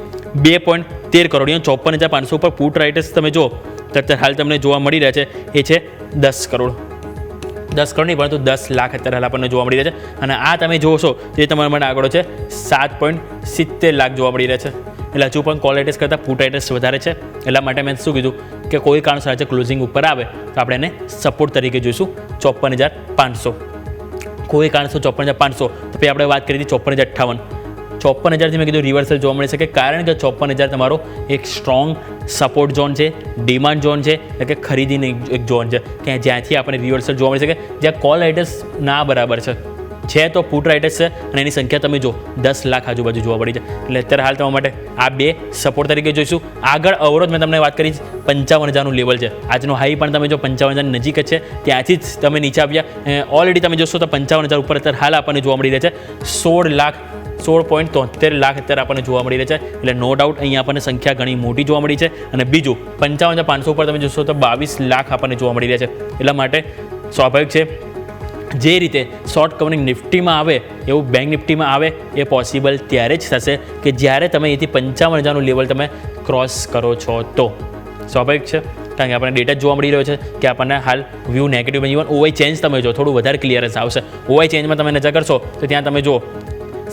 [SPEAKER 3] 2.13 કરોડ. 54,500 ઉપર પુટ રાઇટર્સ તમે જો તો અત્યારે હાલ તમને જોવા મળી રહ્યા છે એ છે 10 કરોડ. 10 કરોડ નહીં પરંતુ 10 લાખ અત્યારે હાલ આપણને જોવા મળી રહ્યા છે. અને આ તમે જોશો જે તમારા માટે આંકડો છે 7.70 લાખ જોવા મળી રહ્યા છે. એટલે હજુ પણ કોલ રાઇટર્સ કરતાં પુટ રાઇટર્સ વધારે છે. એટલા માટે મેં શું કીધું કે કોઈ કારણસર આજે ક્લોઝિંગ ઉપર આવે તો આપણે એને સપોર્ટ તરીકે જોઈશું 54,500. કોઈ કારણસર 54,500 તો પછી આપણે વાત કરી હતી 54,058. 54,000થી મેં કીધું રિવર્સલ જોવા મળી શકે કારણ કે 54,000 તમારો એક સ્ટ્રોંગ સપોર્ટ ઝોન છે, ડિમાન્ડ ઝોન છે, એટલે કે ખરીદીની એક ઝોન છે કે જ્યાંથી આપણને રિવર્સલ જોવા મળી શકે. જ્યાં કોલ રાઇટર્સ ના બરાબર છે તો પુટ રાઇટર્સ છે અને એની સંખ્યા તમે જો 10 લાખ આજુબાજુ જોવા મળી છે. એટલે અત્યારે હાલ તમારા માટે આ બે સપોર્ટ તરીકે જોઈશું. આગળ અવરોધ મેં તમને વાત કરી 55,000નું લેવલ છે. આજનો હાઈ પણ તમે જો 55,000 નજીક જ છે, ત્યાંથી જ તમે નીચે આવ્યા. ઓલરેડી તમે જોશો તો 55,000 ઉપર અત્યારે હાલ આપણને જોવા મળી રહ્યા છે 16.73 લાખ અત્યારે આપણને જોવા મળી રહ્યા છે. એટલે નો ડાઉટ અહીંયા આપણને સંખ્યા ઘણી મોટી જોવા મળી છે. અને બીજું 55,500 ઉપર તમે જોશો તો 22 લાખ આપણને જોવા મળી રહ્યા છે. એટલા માટે સ્વાભાવિક છે જે રીતે શોર્ટ કવરિંગ નિફ્ટીમાં આવે એવું બેંક નિફ્ટીમાં આવે એ પોસિબલ ત્યારે જ થશે કે જ્યારે તમે અહીંથી 55,000નું લેવલ તમે ક્રોસ કરો છો તો. સ્વાભાવિક છે કારણ કે આપણને ડેટા જોવા મળી રહ્યો છે કે આપણને હાલ વ્યૂ નેગેટિવ ઇવન ઓવાઈ ચેન્જ તમે જો થોડું વધારે ક્લિયરન્સ આવશે. ઓવાઈ ચેન્જમાં તમે નજર કરશો તો ત્યાં તમે જો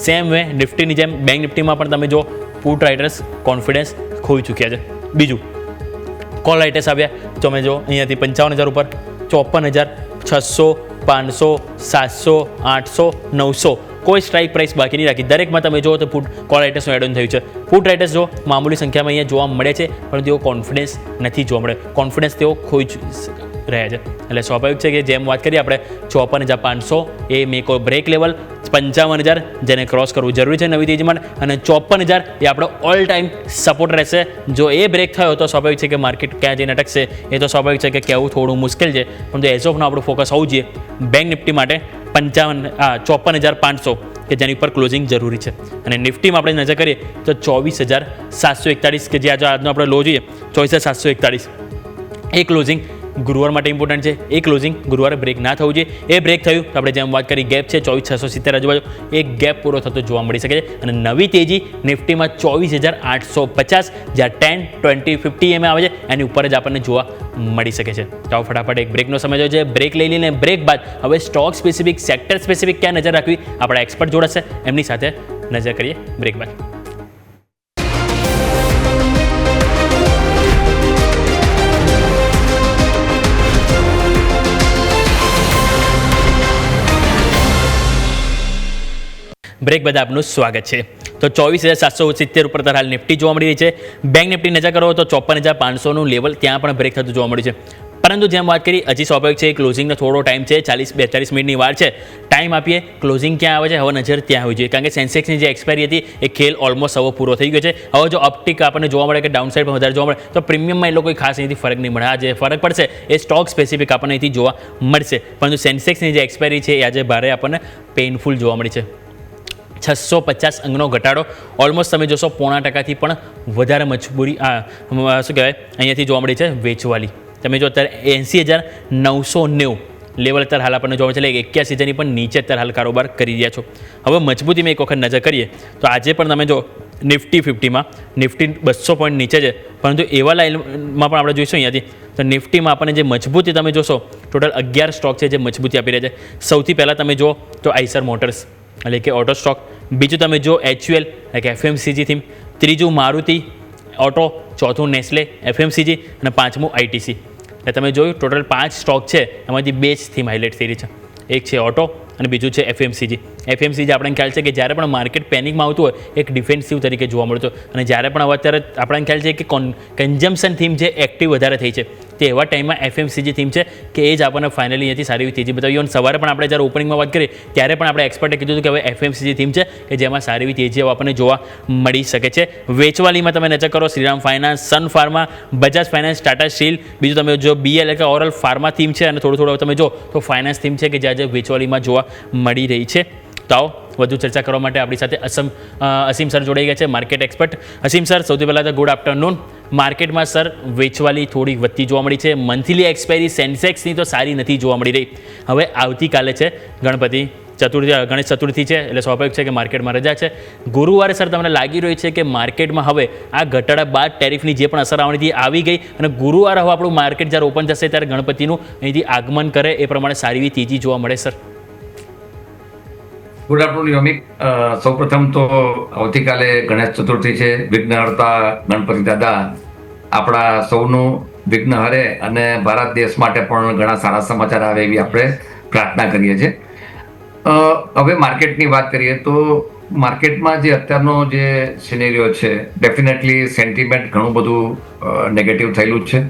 [SPEAKER 3] સેમ વે નિફ્ટીની જેમ બેંક નિફ્ટીમાં પણ તમે જો પુટ રાઇટર્સ કોન્ફિડન્સ ખોઈ ચૂક્યા છે. બીજું કોલ રાઇટર્સ આવ્યા તમે જો અહીંયાથી 55,000 ઉપર 54,600 500 700 800 900 કોઈ સ્ટ્રાઇક પ્રાઇસ બાકી નહીં રાખી. દરેકમાં તમે જો તો કોલ રાઇટર્સનું એડ ઓન થયું છે. પુટ રાઇટર્સ જો મામૂલી સંખ્યામાં અહીંયા જોવા મળે છે પરંતુ તેઓ કોન્ફિડન્સ નથી જોવા મળે. કોન્ફિડન્સ તેઓ ખોઈ રહ્યા છે. એટલે સ્વાભાવિક છે કે જેમ વાત કરીએ આપણે 54,500 એ મેક ઓર બ્રેક લેવલ, 55,000 જેને ક્રોસ કરવું જરૂરી છે નવી તેજી માટે, અને 54,000 એ આપણો ઓલ ટાઈમ સપોર્ટ રહેશે. જો એ બ્રેક થયો તો સ્વાભાવિક છે કે માર્કેટ ક્યાં જઈને અટકશે એ તો સ્વાભાવિક છે કે કહેવું થોડું મુશ્કેલ છે. પરંતુ એઝ ઓફનો આપણું ફોકસ હોવું જોઈએ બેંક નિફ્ટી માટે 54,500 કે જેની ઉપર ક્લોઝિંગ જરૂરી છે. અને નિફ્ટીમાં આપણે નજર કરીએ તો 24,741 કે જે આજનો આપણે લો જોઈએ 24,741 એ ક્લોઝિંગ ગુરુવાર માટે ઇમ્પોર્ટન્ટ છે. એ ક્લોઝિંગ ગુરુવારે બ્રેક ના થવું જોઈએ. એ બ્રેક થયું તો આપણે જેમ વાત કરી ગેપ છે 24,670 આજુબાજુ એ ગેપ પૂરો થતો જોવા મળી શકે છે. અને નવી તેજી નિફ્ટીમાં 24,850 જ્યાં 10, 20, 50 EMA આવે છે એની ઉપર જ આપણને જોવા મળી શકે છે. તો ફટાફટ એક બ્રેકનો સમય જો છે. બ્રેક લઈ લઈને બ્રેક બાદ હવે સ્ટોક સ્પેસિફિક, સેક્ટર સ્પેસિફિક ક્યાં નજર રાખવી આપણા એક્સપર્ટ જોડાશે એમની સાથે નજર કરીએ બ્રેક બાદ. બ્રેક બાદ આપનું સ્વાગત છે. તો 24,770 ઉપર હાલ નિફ્ટી જોવા મળી રહી છે. બેંક નિફ્ટી નજર કરો તો 54,500નું લેવલ ત્યાં પણ બ્રેક થતું જોવા મળ્યું છે. પરંતુ જેમ વાત કરી હજી સ્વાભાવિક છે ક્લોઝિંગનો થોડો ટાઈમ છે, 40-42 મિનિટની વાર છે. ટાઈમ આપીએ ક્લોઝિંગ ક્યાં આવે છે હવે નજર ત્યાં હોવી જોઈએ કારણ કે સેન્સેક્સની જે એક્સપાયરી હતી એ ખેલ ઓલમોસ્ટ હવે પૂરો થઈ ગયો છે. હવે જો અપટીક આપણને જોવા મળે કે ડાઉન સાઇડ પણ વધારે જોવા મળે તો પ્રીમિયમમાં એ લોકો કોઈ ખાસ અહીંથી ફરક નહીં મળે. આ જે ફરક પડશે એ સ્ટોક સ્પેસિફિક આપણને અહીંથી જોવા મળશે. પરંતુ સેન્સેક્સની જે એક્સપાયરી છે એ આજે ભારે આપણને પેઇનફુલ જોવા મળી છે. 650 અંકનો ઘટાડો ઓલમોસ્ટ તમે જોશો 0.5% પણ વધારે મજબૂરી શું કહેવાય અહીંયાથી જોવા મળી છે વેચવાલી. તમે જો અત્યારે 80,990 લેવલ અત્યારે હાલ આપણને જોવા મળે છે એટલે 81,000ની પણ નીચે અત્યારે હાલ કારોબાર કરી રહ્યા છો. હવે મજબૂતીમાં એક વખત નજર કરીએ તો આજે પણ તમે જો નિફ્ટી 50માં નિફ્ટી 200 પોઈન્ટ નીચે છે પરંતુ એવા લાઇનમાં પણ આપણે જોઈશું અહીંયાથી તો નિફ્ટીમાં આપણને જે મજબૂતી તમે જોશો ટોટલ 11 સ્ટોક છે જે મજબૂતી આપી રહ્યા છે. સૌથી પહેલાં તમે જો તો આઈસર મોટર્સ એટલે કે ઓટો સ્ટોક, બીજું તમે જો HUL એટલે કે FMCG થીમ, ત્રીજું મારુતિ ઓટો, ચોથું નેસ્લે FMCG અને પાંચમું ITC. એટલે તમે જોયું ટોટલ 5 સ્ટોક છે એમાંથી 2 જ થીમ હાઇલાઇટ થઈ રહી છે. એક છે ઓટો અને બીજું છે FMCG. FMCG આપણને ખ્યાલ છે કે જ્યારે પણ માર્કેટ પેનિકમાં આવતું હોય એક ડિફેન્સિવ તરીકે જોવા મળતું અને જ્યારે પણ હવે અત્યારે આપણને ખ્યાલ છે કે કન્ઝમ્પશન થીમ છે એક્ટિવ વધારે થઈ છે તે એવા ટાઈમમાં એફએમસીજી થીમ છે કે એ જ આપણને ફાઇનલી અહીંયાથી સારી એવી તેજી બતાવી. અને સવારે પણ આપણે જ્યારે ઓપનિંગમાં વાત કરીએ ત્યારે પણ આપણે એક્સપર્ટે કીધું હતું કે હવે એફએમસીજી થીમ છે કે જેમાં સારી એવી તેજી આપણને જોવા મળી શકે છે. વેચવાલીમાં તમે નજર કરો, Shriram Finance, Sun Pharma, Bajaj Finance, Tata Steel, બીજું તમે જો બીએલ એટલે કે ઓરલ ફાર્મા થીમ છે, અને થોડું તમે જો તો ફાઇનાન્સ થીમ છે કે જે આજે વેચવાલીમાં જોવા મળી રહી છે. તો આવો વધુ ચર્ચા કરવા માટે આપણી સાથે અસીમ સર જોડાઈ ગયા છે, માર્કેટ એક્સપર્ટ. અસીમ સર, સૌથી પહેલાં તો ગુડ આફ્ટરનૂન. માર્કેટમાં સર વેચવાલી થોડી વધતી જોવા મળી છે. મંથલી એક્સપાયરી સેન્સેક્સની તો સારી નથી જોવા મળી રહી. હવે આવતીકાલે છે ગણેશ ચતુર્થી છે, એટલે સ્વાભાવિક છે કે માર્કેટમાં રજા છે. ગુરુવારે સર તમને લાગી રહ્યું છે કે માર્કેટમાં હવે આ ઘટાડા બાદ ટેરિફની જે પણ અસર આવવાની હતી આવી ગઈ, અને ગુરુવારે હવે આપણું માર્કેટ જ્યારે ઓપન થશે ત્યારે ગણપતિનું અહીંથી આગમન કરે એ પ્રમાણે સારી એવી તેજી જોવા મળે સર?
[SPEAKER 4] Good afternoon યોમિક. સૌપ્રથમ તો આવતીકાલે ગણેશ ચતુર્થી છે. વિઘ્નહર્તા ગણપતિ દાદા આપણા સૌનું વિઘ્ન હરે અને ભારત દેશ માટે પણ ઘણા સારા સમાચાર આવે એવી આપણે પ્રાર્થના કરીએ છીએ. હવે માર્કેટની વાત કરીએ તો માર્કેટમાં જે અત્યારનો જે સિનેરિયો છે, ડેફિનેટલી સેન્ટિમેન્ટ ઘણું બધું નેગેટિવ થયેલું જ છે.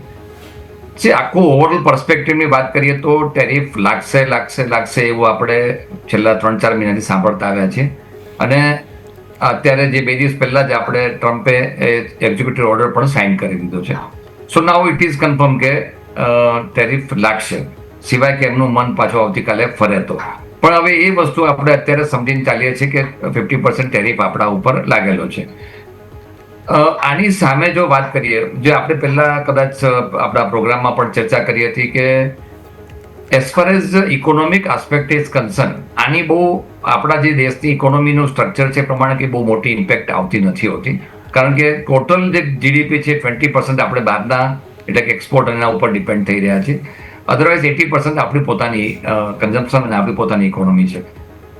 [SPEAKER 4] જે આખું ઓવરઓલ પર્સપેક્ટિવની વાત કરીએ તો ટેરિફ લાગશે એવું આપણે છેલ્લા 3-4 મહિનાથી સાંભળતા આવ્યા છીએ. અને અત્યારે જે 2 દિવસ પહેલાં જ આપણે ટ્રમ્પે એક્ઝિક્યુટિવ ઓર્ડર પણ સાઇન કરી દીધો છે. સો નાઉ ઇટ ઇઝ કન્ફર્મ કે ટેરિફ લાગશે, સિવાય કે એમનું મન પાછું આવતીકાલે ફરે તો. પણ હવે એ વસ્તુ આપણે અત્યારે સમજીને ચાલીએ છીએ કે 50% ટેરિફ આપણા ઉપર લાગેલો છે. આની સામે જો વાત કરીએ, જે આપણે પહેલા કદાચ આપણા પ્રોગ્રામમાં પણ ચર્ચા કરી હતી કે as far as economic aspect is concern, આની બહુ આપણા જે દેશની ઇકોનોમીનું સ્ટ્રક્ચર છે પ્રમાણે કે બહુ મોટી ઇમ્પેક્ટ આવતી નથી હોતી. કારણ કે ટોટલ જે જીડીપી છે 20% આપણે બહારના એટલે કે એક્સપોર્ટ એના ઉપર ડિપેન્ડ થઈ રહ્યા છે. અધરવાઇઝ 80% આપણી પોતાની કન્ઝમ્પશન અને આપણી પોતાની ઇકોનોમી છે.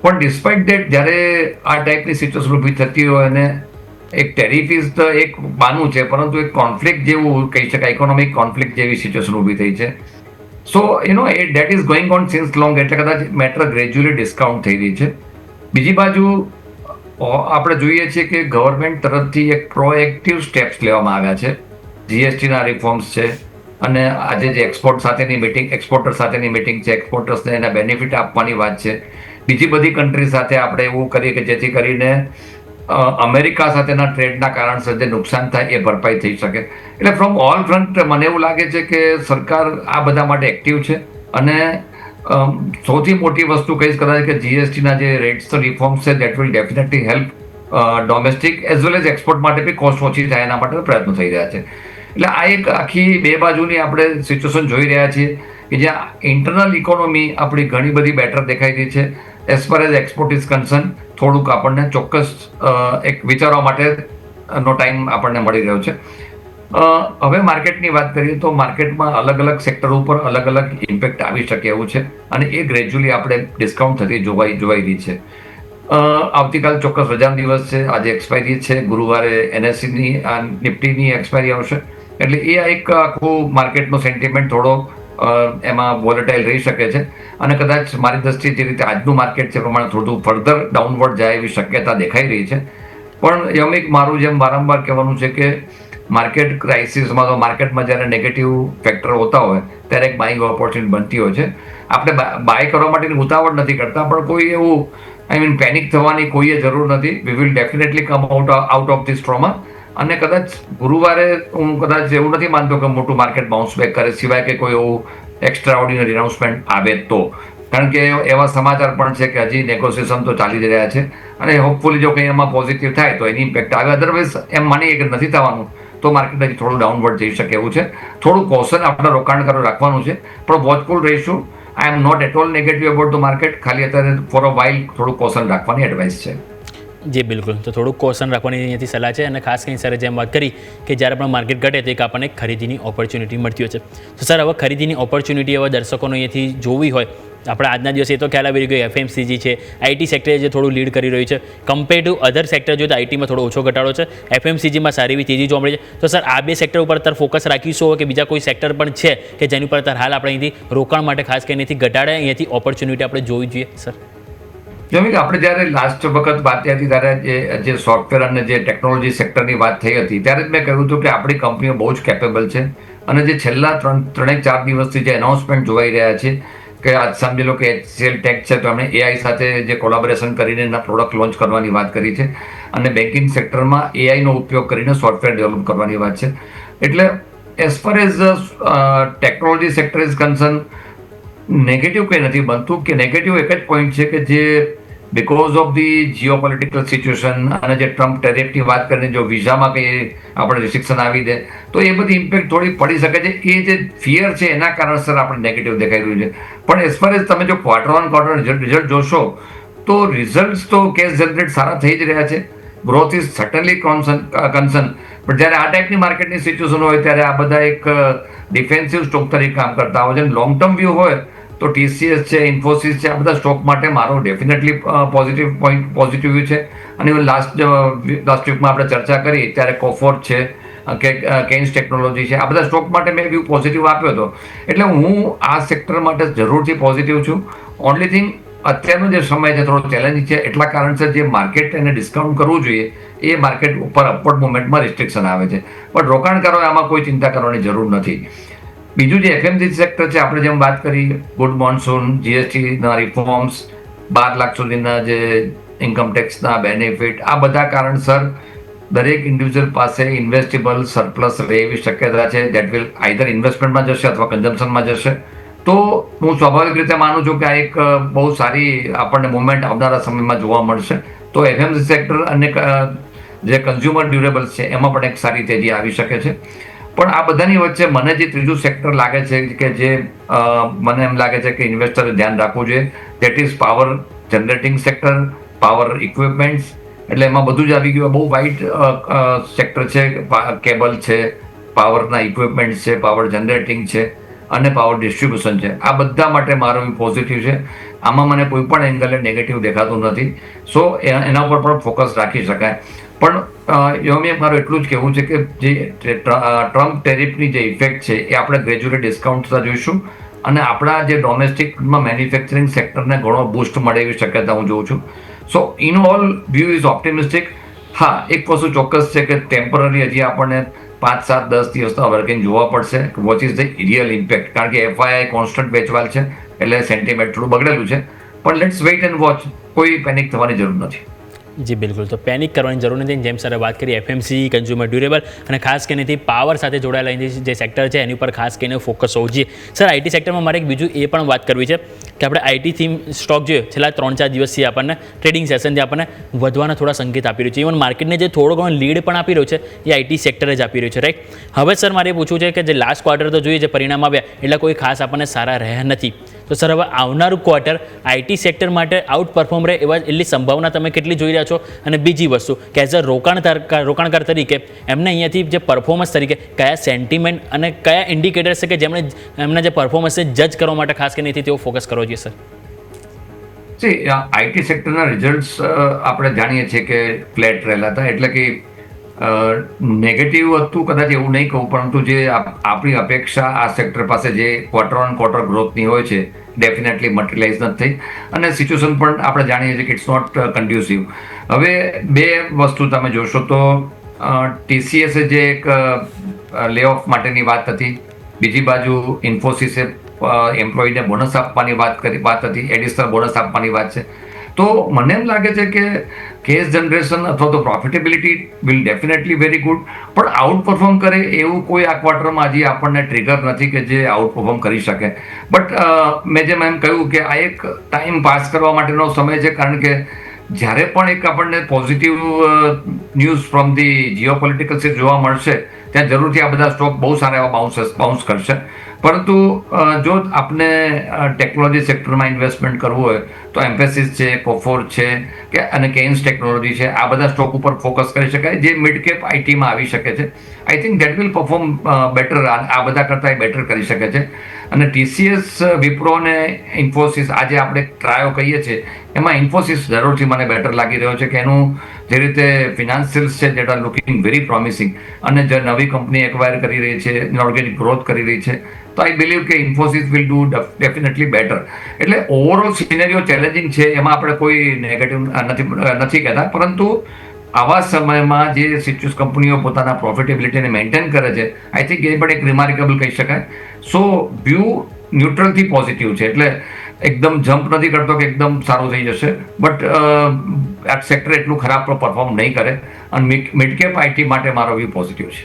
[SPEAKER 4] પણ ડિસ્પાઇટ દેટ જ્યારે આ ટાઈપની સિચ્યુએશન ઊભી થતી હોય અને એક ટેરિફ ઇઝ તો એક બાનું છે, પરંતુ એક કોન્ફ્લિક્ટ જેવું કહી શકાય, ઇકોનોમિક કોન્ફ્લિક્ટ જેવી સિચ્યુએશન ઊભી થઈ છે. So that is going on since long, એટલે કદાચ મેટર ગ્રેજ્યુઅલી ડિસ્કાઉન્ટ થઈ રહી છે. બીજી બાજુ આપણે જોઈએ છીએ કે ગવર્મેન્ટ તરફથી એક પ્રોએક્ટિવ સ્ટેપ્સ લેવામાં આવ્યા છે. જીએસટીના રિફોર્મ્સ છે, અને આજે જે એક્સપોર્ટર સાથેની મિટિંગ છે, એક્સપોર્ટર્સને એના બેનિફિટ આપવાની વાત છે. બીજી બધી કન્ટ્રી સાથે આપણે એવું કરીએ કે જેથી કરીને અમેરિકા સાથેના ટ્રેડના કારણસર જે નુકસાન થાય એ ભરપાઈ થઈ શકે. એટલે ફ્રોમ ઓલ ફ્રન્ટ મને એવું લાગે છે કે સરકાર આ બધા માટે એક્ટિવ છે. અને સૌથી મોટી વસ્તુ કહીશ કદાચ કે જીએસટીના જે રેટ્સ રિફોર્મ્સ છે that will definitely help domestic as well as export માટે બી કોસ્ટ ઓછી થાય એના માટે પ્રયત્નો થઈ રહ્યા છે. એટલે આ એક આખી બે બાજુની આપણે સિચ્યુએશન જોઈ રહ્યા છીએ કે જ્યાં ઇન્ટરનલ ઇકોનોમી આપણી ઘણી બધી બેટર દેખાઈ રહી છે. As far as export is concern થોડુંક આપણને ચોક્કસ એક વિચારવા માટેનો ટાઈમ આપણને મળી રહ્યો છે. હવે માર્કેટની વાત કરીએ તો માર્કેટમાં અલગ અલગ સેક્ટર ઉપર અલગ અલગ ઇમ્પેક્ટ આવી શકે એવું છે, અને એ ગ્રેજ્યુઅલી આપણે ડિસ્કાઉન્ટ થતી જોવાઈ રહી છે. આવતીકાલ ચોક્કસ રજાનો દિવસ છે, આજે એક્સપાયરી છે, ગુરુવારે એનએસસીની નિફ્ટીની એક્સપાયરી આવશે. એટલે એ એક આખું માર્કેટનો સેન્ટિમેન્ટ થોડો એમાં વોલેટાઇલ રહી શકે છે, અને કદાચ મારી દ્રષ્ટિએ જે રીતે આજનું માર્કેટ છે પ્રમાણે થોડું ફર્ધર ડાઉનવર્ડ જાય એવી શક્યતા દેખાઈ રહી છે. પણ યમિક, મારું જેમ વારંવાર કહેવાનું છે કે માર્કેટ ક્રાઇસિસમાં તો માર્કેટમાં જ્યારે નેગેટિવ ફેક્ટર હોતા હોય ત્યારે એક બાઇંગ ઓપોર્ચ્યુનિટી બનતી હોય છે. આપણે બાય કરવા માટેની ઉતાવળ નથી કરતા, પણ કોઈ એવું પેનિક થવાની કોઈએ જરૂર નથી. We will definitely come out of this trauma. અને કદાચ ગુરુવારે હું કદાચ એવું નથી માનતો કે મોટું માર્કેટ બાઉન્સ બેક કરે, સિવાય કે કોઈ એવું એક્સ્ટ્રા ઓર્ડિનરી અનાઉન્સમેન્ટ આવે તો. કારણ કે એવા સમાચાર પણ છે કે હજી નેગોશિએશન તો ચાલી જ રહ્યા છે, અને હોપફુલી જો કંઈ એમાં પોઝિટિવ થાય તો એની ઇમ્પેક્ટ આવે. અધરવાઇઝ એમ માનીએ કે નથી થવાનું તો માર્કેટ હજી થોડું ડાઉનવર્ડ જઈ શકે એવું છે. થોડું કોશન આપણે રોકાણકારો રાખવાનું છે, પણ વોચફુલ રહીશું. I am not at all negative about the market. ખાલી અત્યારે ફોર અ વાઇલ થોડું કોશન રાખવાની એડવાઇસ છે.
[SPEAKER 3] જી બિલકુલ, તો થોડુંક કોશન રાખવાની અહીંયાથી સલાહ છે. અને ખાસ કરીને સરે જેમ વાત કરી કે જ્યારે પણ માર્કેટ ઘટે તો એક આપણને ખરીદીની ઓપોર્ચ્યુનિટી મળતી હોય છે. તો સર, હવે ખરીદીની ઓપોર્ચ્યુનિટી હવે દર્શકોને અહીંયાથી જોવી હોય, આપણે આજના દિવસે એ તો ખ્યાલ આવી ગયો એફએમસીજી છે, આઈટી સેક્ટરે જે થોડું લીડ કરી રહ્યું છે. કમ્પેર ટુ અધર સેક્ટર જોઈએ તો આઈટીમાં થોડો ઓછો ઘટાડો છે, એફએમસીજીમાં સારી એવી તેજી જોવા મળે છે. તો સર, આ બે સેક્ટર ઉપર અત્યારે ફોકસ રાખીશું કે બીજા કોઈ સેક્ટર પણ છે કે જેની ઉપર અત્યારે હાલ આપણે અહીંથી રોકાણ માટે ખાસ કરીને અહીંથી ઘટાડે, અહીંયાથી ઓપોર્ચ્યુનિટી આપણે જોવી જોઈએ સર?
[SPEAKER 4] જેમ આપણે જ્યારે લાસ્ટ વખત વાત હતી ત્યારે જે સોફ્ટવેર અને જે ટેકનોલોજી સેક્ટરની વાત થઈ હતી ત્યારે જ મેં કહ્યું હતું કે આપણી કંપનીઓ બહુ જ કેપેબલ છે, અને જે છેલ્લા 3-4 દિવસથી જે એનાઉન્સમેન્ટ જોવાઈ રહ્યા છે કે આજ સમજી લો કે HCL ટેક છે તો એમણે AI સાથે જે કોલાબોરેશન કરીને એના પ્રોડક્ટ લોન્ચ કરવાની વાત કરી છે અને બેન્કિંગ સેક્ટરમાં AIનો ઉપયોગ કરીને સોફ્ટવેર ડેવલપ કરવાની વાત છે. એટલે as far as technology sector is concern negative કંઈ નથી બનતું, કે નેગેટિવ એક જ પોઈન્ટ છે કે જે because of the geopolitical situation અને જે ટ્રમ્પ ટેરિફની વાત કરીને જો વિઝામાં કંઈ આપણે રિસ્ટ્રિક્શન આવી દે તો એ બધી ઇમ્પેક્ટ થોડી પડી શકે છે. એ જે ફિયર છે એના કારણસર આપણે નેગેટિવ દેખાઈ રહ્યું છે. પણ એઝ ફાર એઝ તમે જો ક્વાર્ટર રિઝલ્ટ જોશો તો રિઝલ્ટ તો કેશ જનરેટ સારા થઈ જ રહ્યા છે. Growth is સર્ટનલી concern. પણ જ્યારે આ ટાઈપની માર્કેટની સિચ્યુએશન હોય ત્યારે આ બધા એક ડિફેન્સિવ સ્ટોક તરીકે કામ કરતા હોય છે. લોંગ ટર્મ વ્યૂ હોય તો TCS છે, ઇન્ફોસિસ છે, આ બધા સ્ટોક માટે મારો ડેફિનેટલી પોઝિટિવ વ્યૂ છે. અને લાસ્ટ વીકમાં આપણે ચર્ચા કરી ત્યારે કોફોર્ટ છે કે કેન્સ ટેકનોલોજી છે, આ બધા સ્ટોક માટે મેં વ્યૂ પોઝિટિવ આપ્યો હતો. એટલે હું આ સેક્ટર માટે જરૂરથી પોઝિટિવ છું. ઓનલી થિંગ અત્યારનો જે સમય છે થોડો ચેલેન્જ છે, એટલા કારણસર જે માર્કેટ એને ડિસ્કાઉન્ટ કરવું જોઈએ એ માર્કેટ ઉપર અપવર્ડ મુવમેન્ટમાં રિસ્ટ્રિક્શન આવે છે. પણ રોકાણકારોએ આમાં કોઈ ચિંતા કરવાની જરૂર નથી. બીજું જે FMCG સેક્ટર છે, આપણે જેમ વાત કરી, ગુડ મોન્સૂન, GSTના રિફોર્મ્સ, 12 લાખ સુધીના જે ઇન્કમ ટેક્સના બેનિફિટ, આ બધા કારણસર દરેક ઇન્ડિવિજ્યુઅલ પાસે ઇન્વેસ્ટેબલ સરપ્લસ રહે એવી શક્યતા છે. દેટ વિલ આઈધર ઇન્વેસ્ટમેન્ટમાં જશે અથવા કન્ઝમ્પશનમાં જશે. તો હું સ્વાભાવિક રીતે માનું છું કે આ એક બહુ સારી આપણને મુવમેન્ટ આવનારા સમયમાં જોવા મળશે. તો FMCG સેક્ટર અને જે કન્ઝ્યુમર ડ્યુરેબલ્સ છે એમાં પણ એક સારી તેજી આવી શકે છે. પણ આ બધાની વચ્ચે મને જે ત્રીજું સેક્ટર લાગે છે કે જે મને એમ લાગે છે કે ઇન્વેસ્ટરે ધ્યાન રાખવું જોઈએ, that is power generating sector, power equipments. એટલે એમાં બધું જ આવી ગયું. બહુ વાઇડ સેક્ટર છે. કેબલ છે, પાવરના ઇક્વિપમેન્ટ્સ છે, પાવર જનરેટિંગ છે અને પાવર ડિસ્ટ્રીબ્યુશન છે. આ બધા માટે મારો પોઝિટિવ છે. આમાં મને કોઈ પણ એંગલે નેગેટિવ દેખાતું નથી. સો એના ઉપર પણ ફોકસ રાખી શકાય. પણ યોમી મારું એટલું જ કહેવું છે કે જે ટ્રમ્પ ટેરિફની જે ઇફેક્ટ છે એ આપણે ગ્રેજ્યુઅલી ડિસ્કાઉન્ટ થતા જોઈશું અને આપણા જે ડોમેસ્ટિકમાં મેન્યુફેક્ચરિંગ સેક્ટરને ઘણો બૂસ્ટ મળે એવી શક્યતા હું જોઉં છું. સો in all view is optimistic. હા, એક વસ્તુ ચોક્કસ છે કે ટેમ્પરરી હજી આપણને 5, 7, 10 દિવસના વર્કિંગ જોવા પડશે. Watch is the real impact, કારણ કે FII કોન્સ્ટન્ટ વેચવાલ છે એટલે સેન્ટિમેન્ટ થોડું બગડેલું છે. પણ લેટ્સ વેઇટ એન્ડ વોચ. કોઈ પેનિક થવાની જરૂર નથી.
[SPEAKER 3] જી બિલકુલ, તો પેનિક કરવાની જરૂર નથી. જેમ સરે વાત કરી FMCG, કન્ઝ્યુમર ડ્યુરેબલ અને ખાસ કરીને પાવર સાથે જોડાયેલા જે સેક્ટર છે એની ઉપર ખાસ કરીને ફોકસ હોવું જોઈએ. સર, IT સેક્ટરમાં મારે એક બીજું એ પણ વાત કરવી છે કે આપણે IT થીમ સ્ટોક જોઈએ છેલ્લા 3-4 દિવસથી આપણને ટ્રેડિંગ સેશનથી આપણને વધવાના થોડા સંકેત આપી રહ્યું છે. ઇવન માર્કેટને જે થોડો ઘણો લીડ પણ આપી રહ્યો છે એ IT સેક્ટર જ આપી રહ્યું છે, રાઈટ? હવે સર મારે પૂછવું છે કે જે લાસ્ટ ક્વાર્ટર તો જોઈએ જે પરિણામ આવ્યા એટલે કોઈ ખાસ આપણને સારા રહ્યા નથી. તો સર હવે આવનારું ક્વાર્ટર IT સેક્ટર માટે આઉટ પરફોર્મ રહે એટલી સંભાવના તમે કેટલી જોઈ રહ્યા છો? અને બીજી વસ્તુ કે એઝ અ રોકાણકાર તરીકે એમને અહીંયાથી જે પરફોર્મન્સ તરીકે કયા સેન્ટિમેન્ટ અને કયા ઇન્ડિકેટર્સ છે કે જેમણે એમના જે પરફોર્મન્સ છે જજ કરવા માટે ખાસ કરીને તેઓ ફોકસ કરવો જોઈએ? સર,
[SPEAKER 4] IT સેક્ટરના રિઝલ્ટ્સ આપણે જાણીએ છીએ કે ફ્લેટ રહેલા હતા. એટલે કે નેગેટિવ હતું કદાચ એવું નહીં કહું, પરંતુ જે આપણી અપેક્ષા આ સેક્ટર પાસે જે ક્વાર્ટર ઓન ક્વાર્ટર ગ્રોથની હોય છે ડેફિનેટલી મટીરિયલાઇઝ નથી થઈ. અને સિચ્યુએશન પણ આપણે જાણીએ છીએ કે ઇટ્સ નોટ કન્ડ્યુસિવ. હવે બે વસ્તુ તમે જોશો તો TCS જે એક લે ઓફ માટેની વાત હતી, બીજી બાજુ ઇન્ફોસિસે એમ્પ્લોયીને બોનસ આપવાની વાત હતી, એડિશનલ બોનસ આપવાની વાત છે. તો મને એમ લાગે છે કે કેશ જનરેશન અથવા તો profitability will definitely very good. પણ આઉટ પરફોર્મ કરે એવું કોઈ આ ક્વાર્ટરમાં હજી આપણને ટ્રિગર નથી કે જે આઉટ પરફોર્મ કરી શકે. બટ મેં જેમ એમ કહ્યું કે આ એક ટાઈમ પાસ કરવા માટેનો સમય છે, કારણ કે જ્યારે પણ એક આપણને positive news from the geopolitical sit જોવા મળશે ત્યાં જરૂરથી આ બધા સ્ટોક બહુ સારા એવા બાઉન્સ કરશે. પરંતુ જો આપને ટેકનોલોજી સેક્ટરમાં ઇન્વેસ્ટમેન્ટ કરવું હોય તો એમ્ફેસિસ છે, કોફોર છે કે અને કેન્સ ટેકનોલોજી છે, આ બધા સ્ટોક ઉપર ફોકસ કરી શકાય જે મિડ કેપ ITમાં આવી શકે છે. I think that will perform better. આ બધા કરતાં બેટર કરી શકે છે. અને TCS, વિપ્રો અને ઇન્ફોસિસ આજે આપણે ટ્રાયો કહીએ છીએ એમાં ઇન્ફોસિસ જરૂરથી મને બેટર લાગી રહ્યો છે કે એનું જે રીતે ફિનાન્શિયલ્સ છે that are looking very promising અને જે નવી કંપની એક્વાયર કરી રહી છે, ઓર્ગેનિક ગ્રોથ કરી રહી છે, તો આઈ બિલીવ કે Infosys will do definitely better. એટલે ઓવરઓલ સિનેરિયો ચેલેન્જિંગ છે, એમાં આપણે કોઈ નેગેટિવ નથી કહેતા, પરંતુ આવા સમયમાં જે સિટ્રસ કંપનીઓ પોતાના પ્રોફિટેબિલિટીને મેન્ટેન કરે છે, આઈ થિંક એ પણ એક રિમાર્કેબલ કહી શકાય. સો વ્યૂ ન્યુટ્રલથી પોઝિટિવ છે, એટલે એકદમ જમ્પ નથી કરતો કે એકદમ સારું થઈ જશે, બટ આ સેક્ટર એટલું ખરાબ પરફોર્મ નહીં કરે, અને મિડ કેપ આઈટી માટે મારો વ્યૂ પોઝિટિવ છે.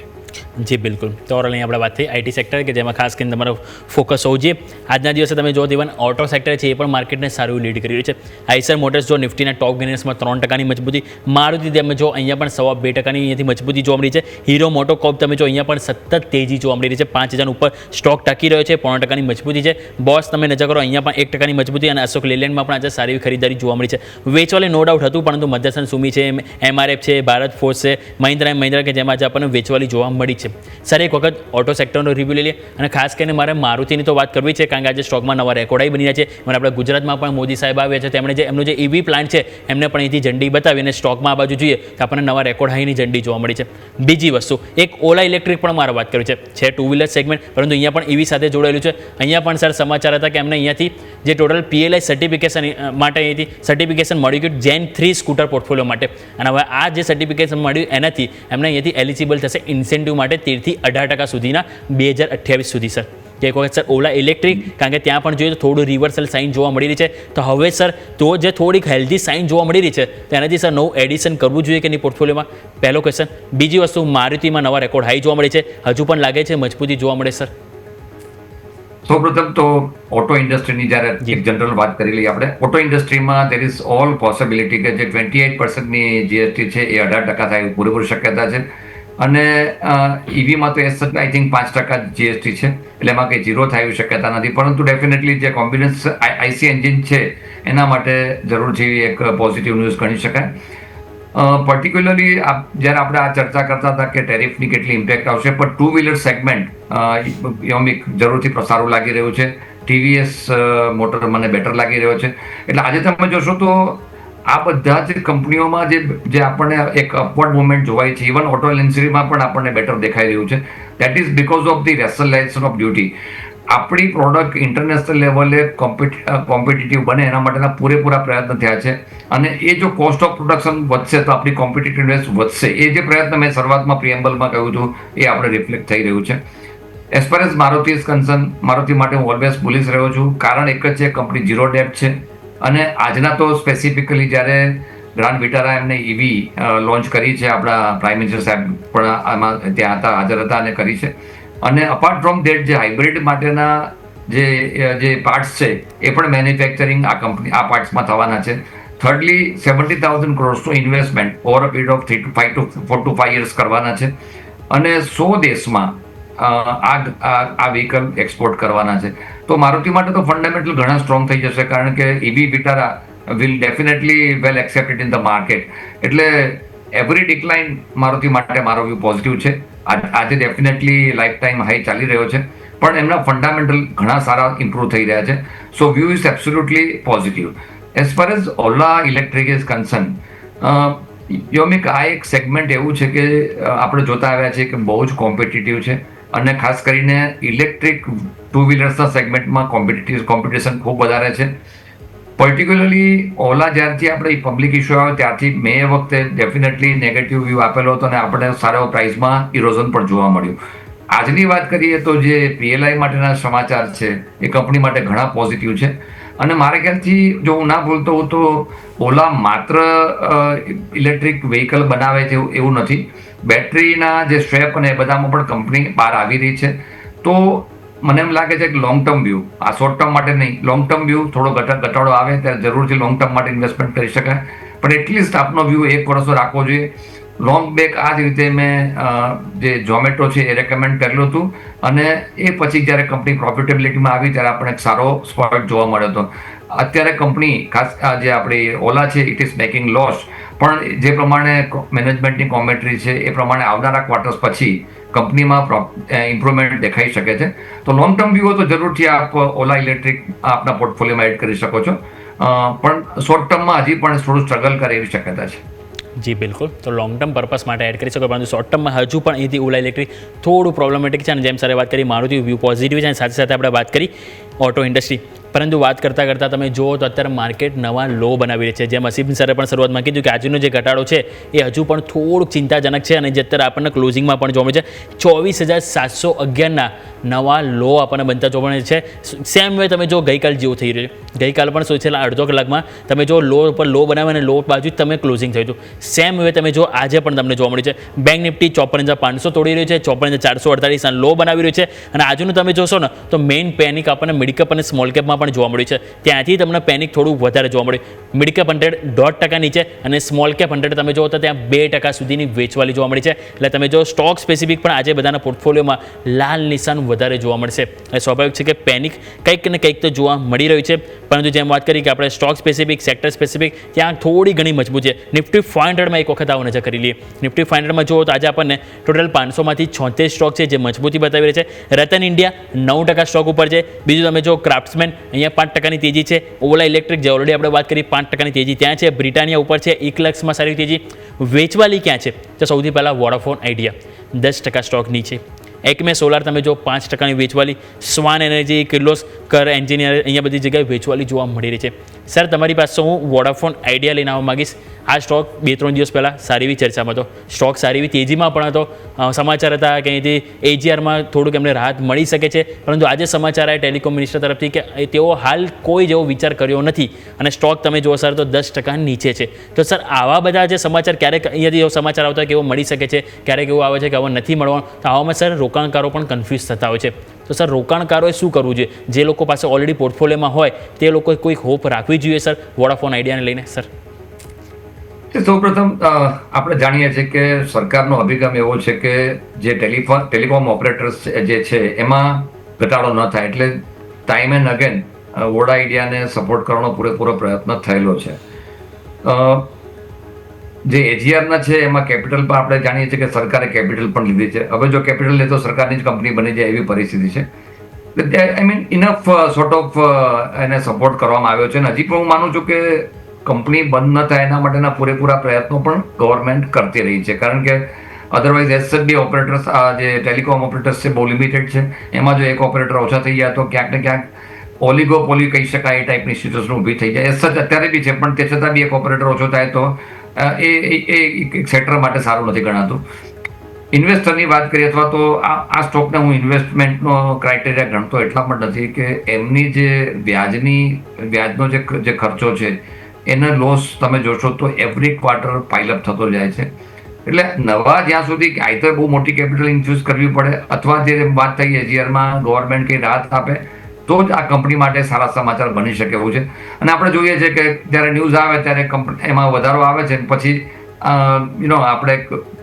[SPEAKER 3] જી બિલકુલ. તો ઓવરઓલ અહીં આપણે વાત થઈ આઈટી સેક્ટર કે જેમાં ખાસ કરીને તમારો ફોકસ હોવું જોઈએ. આજના દિવસે તમે જો ઇવન ઓટો સેક્ટર છે એ પણ માર્કેટને સારું લીડ કરી રહ્યું છે. આઈસર મોટર્સ જો નિફ્ટીના ટોપ ગેનર્સમાં 3% મજબૂતી, મારુતિ તમે જો અહીંયા પણ 2.5% અહીંયાથી મજબૂતી જોવા મળી છે. હીરો મોટોકોર્પ તમે જો અહીંયા પણ સતત તેજી જોવા મળી રહી છે, 5,000 ઉપર સ્ટોક ટકી રહ્યો છે, 0.5% મજબૂતી છે. બોસ તમે નજર કરો અહીંયા પણ 1% મજબૂતી, અને અશોક લેલેન્ડમાં પણ આજે સારી ખરીદારી જોવા મળી છે. વેચવાલે નો ડાઉટ હતું, પરંતુ મધ્યસન સુમી છે, MRF છે, ભારત ફોર્સ છે, મહિન્દ્રા એન્ડ મહિન્દ્રા કે જેમાં આજે આપણને વેચવાલી જોવા મળી છે. સર એક વખત ઓટો સેક્ટરનો રિવ્યૂ લઈ લઈએ, અને ખાસ કરીને મારે મારુતિની તો વાત કરવી છે, કારણ કે આજે સ્ટોકમાં નવા રેકોર્ડાઈ બની રહ્યા છે. અને આપણે ગુજરાતમાં પણ મોદી સાહેબ આવ્યા છે, તેમણે જે એમનો જે EV પ્લાન્ટ છે એમને પણ અહીંથી ઝંડી બતાવી, અને સ્ટોકમાં આ બાજુ જોઈએ તો આપણને નવા રેકોર્ડ હાઈની ઝંડી જોવા મળી છે. બીજી વસ્તુ, એક ઓલા ઇલેક્ટ્રિક પણ મારે વાત કરવી છે ટુ વ્હીલર સેગમેન્ટ, પરંતુ અહીંયા પણ EV સાથે જોડાયેલું છે. અહીંયા પણ સર સમાચાર હતા કે એમને અહીંયાથી જે ટોટલ PLI સર્ટિફિકેશન માટે અહીંથી સર્ટિફિકેશન મળ્યું કે જેન 3 સ્કૂટર પોર્ટફોલિયો માટે, અને હવે આ જે સર્ટિફિકેશન મળ્યું એનાથી એમને અહીંયાથી એલિજિબલ થશે ઇન્સેન્ટિવ માટે 13 થી 18% સુધીના 2028 સુધી. સર એક વખત સર ઓલા ઇલેક્ટ્રિક, કારણ કે ત્યાં પણ જોઈએ તો થોડું રિવર્સલ સાઇન જોવા મળી રહી છે, તો હવે સર તો જે થોડીક હેલ્ધી સાઇન જોવા મળી રહી છે તેનાથી સર નવું એડિશન કરવું જોઈએ કે નહીં પોર્ટફોલિયોમાં, પહેલો ક્વેશ્ચન. બીજી વસ્તુ, મારુતિમાં નવા રેકોર્ડ હાઈ જોવા મળે છે, હજુ પણ લાગે છે મજબૂતી જોવા મળે સર?
[SPEAKER 4] સૌપ્રથમ તો ઓટો ઇન્ડસ્ટ્રીની જ્યારે એક જનરલ વાત કરી લઈએ આપણે, ઓટો ઇન્ડસ્ટ્રીમાં દેર ઇઝ ઓલ પોસિબિલિટી કે જે 28%ની GST છે એ 18% થાય પૂરેપૂરી શક્યતા છે. અને EVમાં તો આઈ થિંક 5% GST છે, એટલે એમાં કંઈ ઝીરો થાય એવી શક્યતા નથી, પરંતુ ડેફિનેટલી જે કોમ્બિનેશન IC એન્જિન છે એના માટે જરૂરથી એક પોઝિટિવ ન્યૂઝ ગણી શકાય. પર્ટિક્યુલરલી જ્યારે આપણે આ ચર્ચા કરતા હતા કે ટેરિફની કેટલી ઇમ્પેક્ટ આવશે, પણ ટુ વ્હીલર સેગમેન્ટ જરૂરથી સારું લાગી રહ્યું છે. TVS મોટર મને બેટર લાગી રહ્યો છે. એટલે આજે તમે જોશો તો આ બધા જ કંપનીઓમાં જે આપણને એક અપવર્ડ મુવમેન્ટ જોવાય છે, ઇવન ઓટો ઇન્ડસ્ટ્રીમાં પણ આપણને બેટર દેખાઈ રહ્યું છે. That is because of the rationalisation of duty. આપણી પ્રોડક્ટ ઇન્ટરનેશનલ લેવલે કોમ્પિટિટિવ બને એના માટેના પૂરેપૂરા પ્રયત્ન થયા છે, અને એ જો કોસ્ટ ઓફ પ્રોડક્શન વધશે તો આપણી કોમ્પિટિટિવનેસ વધશે. એ જે પ્રયત્ન મેં શરૂઆતમાં પ્રિએમ્બલમાં કહ્યું હતું એ આપણે રિફ્લેક્ટ થઈ રહ્યું છે. As far as Maruti is concern, Maruti માટે હું ઓલવેઝ બુલિશ રહ્યો છું. કારણ એક જ છે, કંપની ઝીરો ડેટ છે, અને આજના તો સ્પેસિફિકલી જ્યારે ગ્રાન્ડ વિટારા એમને EV લોન્ચ કરી છે, આપણા પ્રાઇમ મિનિસ્ટર સાહેબ પણ આમાં ત્યાં હતા, હાજર હતા અને કરી છે. અને અપાર્ટ ફ્રોમ ધેટ જે હાઇબ્રિડ માટેના જે પાર્ટ્સ છે એ પણ મેન્યુફેક્ચરિંગ આ પાર્ટ્સમાં થવાના છે. થર્ડલી 70,000 crores investment over a period of 4 to 5 years કરવાના છે, અને 100 દેશમાં આ વ્હીકલ એક્સપોર્ટ કરવાના છે. તો મારુતિ માટે તો ફંડામેન્ટલ ઘણા સ્ટ્રોંગ થઈ જશે, કારણ કે EV Vitara will definitely well accepted in the market. એટલે એવરી ડિક્લાઇન મારુતિ માટે મારો વ્યૂ પોઝિટિવ છે. આજે ડેફિનેટલી લાઈફ ટાઈમ હાઈ ચાલી રહ્યો છે, પણ એમના ફંડામેન્ટલ ઘણા સારા ઇમ્પ્રૂવ થઈ રહ્યા છે. So view is absolutely positive. As far as Ola Electric is concern, યોમિક આ એક સેગમેન્ટ એવું છે કે આપણે જોતા આવ્યા છીએ કે બહુ જ કોમ્પિટિટિવ છે, અને ખાસ કરીને ઇલેક્ટ્રિક ટુ વ્હીલર્સના સેગમેન્ટમાં કોમ્પિટિશન ખૂબ વધારે છે. પર્ટિક્યુલરલી ઓલા જ્યારથી આપણે પબ્લિક ઇસ્યુ આવ્યો ત્યારથી મેં એ વખતે ડેફિનેટલી નેગેટિવ વ્યૂ આપેલો હતો, અને આપણે સારા પ્રાઇસમાં ઇરોઝન પણ જોવા મળ્યું. આજની વાત કરીએ તો જે PLI માટેના સમાચાર છે એ કંપની માટે ઘણા પોઝિટિવ છે, અને મારા ખ્યાલથી જો હું ના ભૂલતો હોઉં તો ઓલા માત્ર ઇલેક્ટ્રિક વ્હીકલ બનાવે છે એવું નથી, બેટરીના જે સ્ટ્રેપ અને એ બધામાં પણ કંપની બહાર આવી રહી છે. તો મને એમ લાગે છે કે લોંગ ટર્મ વ્યૂ, આ શોર્ટ ટર્મ માટે નહીં, લોંગ ટર્મ વ્યૂ થોડો ઘટાડો આવે ત્યારે જરૂરથી લોંગ ટર્મ માટે ઇન્વેસ્ટમેન્ટ કરી શકાય, પણ એટલીસ્ટ આપનો વ્યૂ 1 વર્ષનો રાખવો જોઈએ. લોંગ બેક આ જ રીતે મેં જે ઝોમેટો છે એ રેકમેન્ડ કરેલું હતું, અને એ પછી જ્યારે કંપની પ્રોફિટેબિલિટીમાં આવી ત્યારે આપણે એક સારો સ્પોટ જોવા મળ્યો હતો. અત્યારે કંપની ખાસ જે આપણી ઓલા છે ઇટ ઇઝ મેકિંગ લોસ, પણ જે પ્રમાણે મેનેજમેન્ટની કોમેન્ટ્રી છે એ પ્રમાણે આવનારા ક્વાર્ટર્સ પછી કંપનીમાં ઇમ્પ્રુવમેન્ટ દેખાઈ શકે છે. તો લોંગ ટર્મ વ્યૂ તો જરૂરથી આપ ઓલા ઇલેક્ટ્રિક આપના પોર્ટફોલિયોમાં એડ કરી શકો છો, પણ શોર્ટ ટર્મમાં હજી પણ થોડું સ્ટ્રગલ કરે એવી શક્યતા છે.
[SPEAKER 3] જી બિલકુલ. તો લોંગ ટર્મ પર્પસ માટે એડ કરી શકો, પરંતુ શોર્ટ ટર્મમાં હજુ પણ અહીંથી ઓલા ઇલેક્ટ્રિક થોડું પ્રોબ્લેમેટિક છે, અને જેમ સરે વાત કરી મારુતિ વ્યૂ પોઝિટિવ છે, અને સાથે સાથે આપણે વાત કરી ઓટો ઇન્ડસ્ટ્રી. પરંતુ વાત કરતાં કરતાં તમે જુઓ તો અત્યારે માર્કેટ નવા લો બનાવી રહી છે. જેમ અસીમ સરે પણ શરૂઆતમાં કીધું કે આજનો જે ઘટાડો છે એ હજુ પણ થોડુંક ચિંતાજનક છે અને જે અત્યારે આપણને ક્લોઝિંગમાં પણ જોવા મળે છે 24,711ના નવા લો આપણને બનતા જોવા મળે છે. સેમ વે તમે જો ગઈકાલ જેવું થઈ રહ્યું છે. ગઈકાલ પણ શું છેલ્લા અડધો કલાકમાં તમે જો લો પર લો બનાવે અને લો બાજુ જ તમે ક્લોઝિંગ થયું હતું. સેમ વે તમે જો આજે પણ તમને જોવા મળ્યું છે. બેંક નિફ્ટી 54,500 તોડી રહ્યું છે, 54,448 લો બનાવી રહ્યું છે અને આજનું તમે જોશો ને તો મેઇન પેનિક આપણને મિડ કેપ અને સ્મોલ કેપમાં પણ જોવા મળ્યું છે. ત્યાંથી તમને પેનિક થોડું વધારે જોવા મળ્યું. મિડ કેપ 100 1.5% નીચે અને સ્મોલ કેપ 100 તમે જુઓ તો ત્યાં 2% સુધીની વેચવાલી જોવા મળી છે. એટલે તમે જો સ્ટોક સ્પેસિફિક પણ આજે બધાના પોર્ટફોલિયોમાં લાલ નિશાન વધારે જોવા મળશે. એટલે સ્વાભાવિક છે કે પેનિક કંઈક ને કંઈક તો જોવા મળી રહ્યું છે. પરંતુ જેમ વાત કરી કે આપણે સ્ટોક સ્પેસિફિક, સેક્ટર સ્પેસિફિક ત્યાં થોડી ઘણી મજબૂત છે. નિફ્ટી 500માં એક વખત આવો નજર કરી લઈએ. નિફ્ટી 500માં જુઓ તો આજે આપણને ટોટલ 500માંથી 76 સ્ટોક છે જે મજબૂતી બતાવી રહ્યા છે. રતન ઇન્ડિયા 9% સ્ટોક ઉપર છે. બીજું તમે જો ક્રાફ્ટ્સમેન અહીંયા 5%ની તેજી છે. ઓલા ઇલેક્ટ્રિક જે ઓલરેડી આપણે વાત કરી 5%ની તેજી ત્યાં છે. બ્રિટાનિયા ઉપર છે, ઇક્લક્સમાં સારી તેજી. વેચવાલી ક્યાં છે તો સૌથી પહેલાં વોડાફોન આઈડિયા 10% સ્ટોક નીચે. એકમે સોલાર તમે જો 5%ની વેચવાલી. સ્વાન એનર્જી, કિર્લોસ્કર એન્જિનિયર અહીંયા બધી જગ્યાએ વેચવાલી જોવા મળી રહી છે. સર તમારી પાસે હું વોડાફોન આઈડિયા લઈને આવવા માગીશ. આ સ્ટોક 2-3 દિવસ પહેલાં સારી એવી ચર્ચામાં હતો. સ્ટોક સારી એવી તેજીમાં પણ હતો. સમાચાર હતા કે અહીંથી એજીઆરમાં થોડુંક એમને રાહત મળી શકે છે. પરંતુ આજે સમાચાર આવ્યા ટેલિકોમ મિનિસ્ટર તરફથી કે તેઓ હાલ કોઈ જેવો વિચાર કર્યો નથી અને સ્ટોક તમે જુઓ સર તો 10% નીચે છે. તો સર આવા બધા જે સમાચાર ક્યારેક અહીંયાથી એવો સમાચાર આવતા હોય કે એવો મળી શકે છે, ક્યારેક એવું આવે છે કે આવો નથી મળવાનું, તો આવામાં સર રોકાણકારો પણ કન્ફ્યુઝ થતા હોય છે. તો સર રોકાણકારોએ શું કરવું જોઈએ? જે લોકો પાસે ઓલરેડી પોર્ટફોલિયોમાં હોય તે લોકોએ કોઈ હોપ રાખવી જોઈએ સર વોડાફોન આઈડિયાને લઈને? સર
[SPEAKER 4] સૌપ્રથમ આપણે જાણીએ છીએ કે સરકારનો અભિગમ એવો છે કે જે ટેલિકોમ ઓપરેટર્સ જે છે એમાં ઘટાડો ન થાય એટલે ટાઈમ એન્ડ અગેન વોડા આઈડિયાને સપોર્ટ કરવાનો પૂરેપૂરો પ્રયત્ન થયેલો છે. જે એજીઆરના છે એમાં કેપિટલ પણ આપણે જાણીએ છીએ કે સરકારે કેપિટલ પણ લીધી છે. હવે જો કેપિટલ લે તો સરકારની જ કંપની બની જાય એવી પરિસ્થિતિ છે. I mean enough sort of એને સપોર્ટ કરવામાં આવ્યો છે અને હજી પણ હું માનું છું કે કંપની બંધ ન થાય એના માટેના પૂરેપૂરા પ્રયત્નો પણ ગવર્મેન્ટ કરતી રહી છે. કારણ કે અધરવાઇઝ એસએસબી ઓપરેટર્સ જે ટેલિકોમ ઓપરેટર્સ છે બહુ લિમિટેડ છે. એમાં જો એક ઓપરેટર ઓછા થઈ જાય તો ક્યાંક ને ક્યાંક ઓલિગોપોલી કહી શકાય એ ટાઈપની સિચ્યુએશન ઊભી થઈ જાય. એસ સચ અત્યારે બી છે પણ તે છતાં બી એક ઓપરેટર ઓછો થાય તો એ સેક્ટર માટે સારું નથી ગણાતું. ઇન્વેસ્ટરની વાત કરીએ અથવા તો આ સ્ટોકને હું ઇન્વેસ્ટમેન્ટનો ક્રાઇટેરિયા ગણતો એટલા પણ નથી કે એમની જે વ્યાજનો જે ખર્ચો છે એના લોસ તમે જોશો તો એવરી ક્વાર્ટર પાઇલઅપ થતો જાય છે. એટલે નવા જ્યાં સુધી આઈધર બહુ મોટી કેપિટલ ઇન્ફ્યુઝ કરવી પડે અથવા જે વાત થઈ એજીઆરમાં ગવર્મેન્ટ કંઈ રાહત આપે તો જ આ કંપની માટે સારા સમાચાર બની શકે એવું છે. અને આપણે જોઈએ છીએ કે જ્યારે ન્યૂઝ આવે ત્યારે એમાં વધારો આવે છે પછી આપણે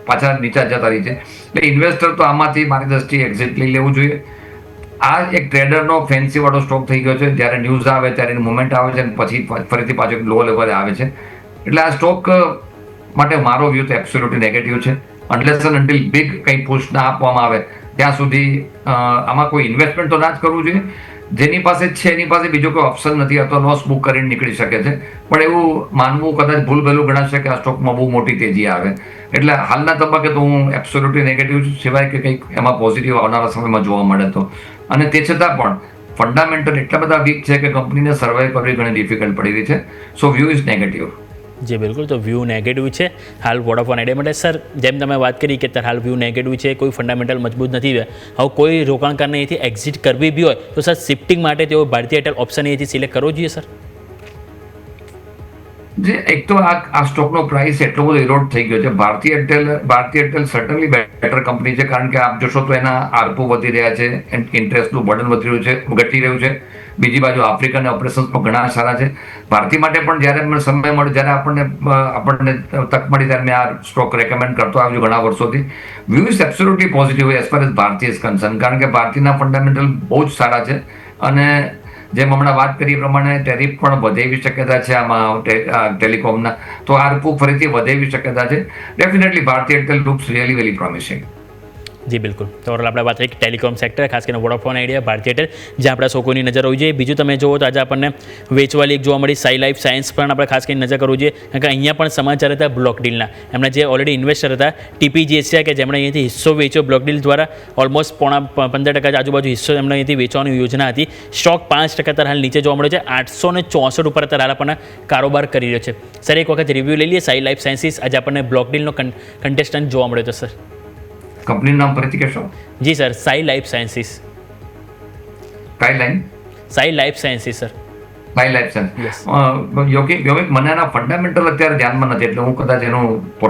[SPEAKER 4] પાછા નીચા જતા રહી છે. એટલે ઇન્વેસ્ટર તો આમાંથી મારી દ્રષ્ટિએ એક્ઝિટ લઈ લેવું જોઈએ. આ એક ટ્રેડરનો ફેન્સી વાળો સ્ટોક થઈ ગયો છે. જ્યારે ન્યૂઝ આવે ત્યારે એની મુવમેન્ટ આવે છે અને પછી ફરીથી પાછો લો લેવલે આવે છે. એટલે આ સ્ટોક માટે મારો વ્યૂ તો એબ્સોલ્યુટલી નેગેટિવ છે. અનલેસ એન્ડ અન્ટિલ બિગ કંઈ પુશ ના આપવામાં આવે ત્યાં સુધી આમાં કોઈ ઇન્વેસ્ટમેન્ટ તો ના જ કરવું જોઈએ. જેની પાસે છે એની પાસે બીજો કોઈ ઓપ્શન નથી અથવા લોસ બુક કરીને નીકળી શકે છે. પણ એવું માનવું કદાચ ભૂલ ભેલું ગણાશે કે આ સ્ટોકમાં બહુ મોટી તેજી આવે. એટલે હાલના તબક્કે તો હું એબ્સોલ્યુટલી નેગેટિવ છું સિવાય કે કંઈક એમાં પોઝિટિવ આવનારા સમયમાં જોવા મળે તો. અને તે છતાં પણ ફંડામેન્ટલ એટલા બધા વીક છે કે કંપનીને સર્વાઈવ કરવી ઘણી ડિફિકલ્ટ પડી રહી છે. So view is negative.
[SPEAKER 3] જી બિલકુલ, તો વ્યૂ નેગેટિવ છે હાલ વોડાફોન આઈડિયા માટે. સર જેમ તમે વાત કરી કે હાલ વ્યૂ નેગેટિવ છે, કોઈ ફંડામેન્ટલ મજબૂત નથી. હવે કોઈ રોકાણકારને અહીંથી એક્ઝિટ કરવી બી હોય તો સર શિફ્ટિંગ માટે તેઓ ભારતીય એરટેલ ઓપ્શન અહીંથી સિલેક્ટ કરવો જોઈએ સર?
[SPEAKER 4] જે એક તો આ સ્ટોકનો પ્રાઇસ એટલો બધો ઇરોડ થઈ ગયો છે. ભારતીય એરટેલ સર્ટનલી બેટર કંપની છે કારણ કે આપ જોશો તો એના આરપુ વધી રહ્યા છે, ઇન્ટરેસ્ટનું બર્ડન ઘટી રહ્યું છે. બીજી બાજુ આફ્રિકન ઓપરેશન્સ પણ ઘણા સારા છે. ભારતી માટે પણ જ્યારે સમય મળે જ્યારે આપણને તક મળી ત્યારે મેં આ સ્ટોક રેકમેન્ડ કરતો આવ્યો ઘણા વર્ષોથી. View is absolutely positive as far as Bharti is concern કારણ કે ભારતીના ફંડામેન્ટલ બહુ જ સારા છે. અને જેમ હમણાં વાત કરી એ પ્રમાણે ટેરિફ પણ વધે એવી શક્યતા છે આમાં ટેલિકોમના, તો આરપુ ફરીથી વધે એવી શક્યતા છે. Definitely Bharti Airtel looks really very promising.
[SPEAKER 3] જી બિલકુલ. તો ઓવરઓલ આપણે વાત કરી ટેલિકોમ સેક્ટર, ખાસ કરીને વોડાફોન આઈડિયા, ભારતીય એરટેલ, જે આપણા શોકોની નજર હોવી જોઈએ. બીજું તમે જુઓ તો આજે આપણને વેચવાલી એક જોવા મળી, સાઈ લાઈફ સાયન્સ પણ આપણે ખાસ કરીને નજર કરવું જોઈએ, કારણ કે અહીંયા પણ સમાચાર હતા બ્લોક ડીલના. એમના જે ઓલરેડી ઇન્વેસ્ટર હતા TPGSCI, કે જેમણે અહીંયાથી હિસ્સો વેચ્યો બ્લોક ડીલ દ્વારા, ઓલમોસ્ટ 15% આજુબાજુ હિસ્સો એમણે અહીંયાથી વેચવાની યોજના હતી. સ્ટોક 5% હાલ નીચે જોવા મળે છે, 864 ઉપર અત્યારે હાલ આપણને કારોબાર કરી રહ્યો છે. સર એક વખત રિવ્યૂ લઈ લઈએ સાઈ લાઈફ સાયન્સીસ, આજે આપણને બ્લોક ડીલનો કન્ટેસ્ટન્ટ જોવા મળ્યો છે સર.
[SPEAKER 4] કંપનીનું નામ ફરીથી કહેશો?
[SPEAKER 3] જી સર, સાઈ લાઈફ સાયન્સીસ.
[SPEAKER 4] કઈ line?
[SPEAKER 3] Sai Life Sciences sir.
[SPEAKER 4] Sai Life
[SPEAKER 3] Yes.
[SPEAKER 4] Science. યોગિક મને એના ફંડામેન્ટલ અત્યારે ધ્યાનમાં નથી, એટલે હું કદાચ એનું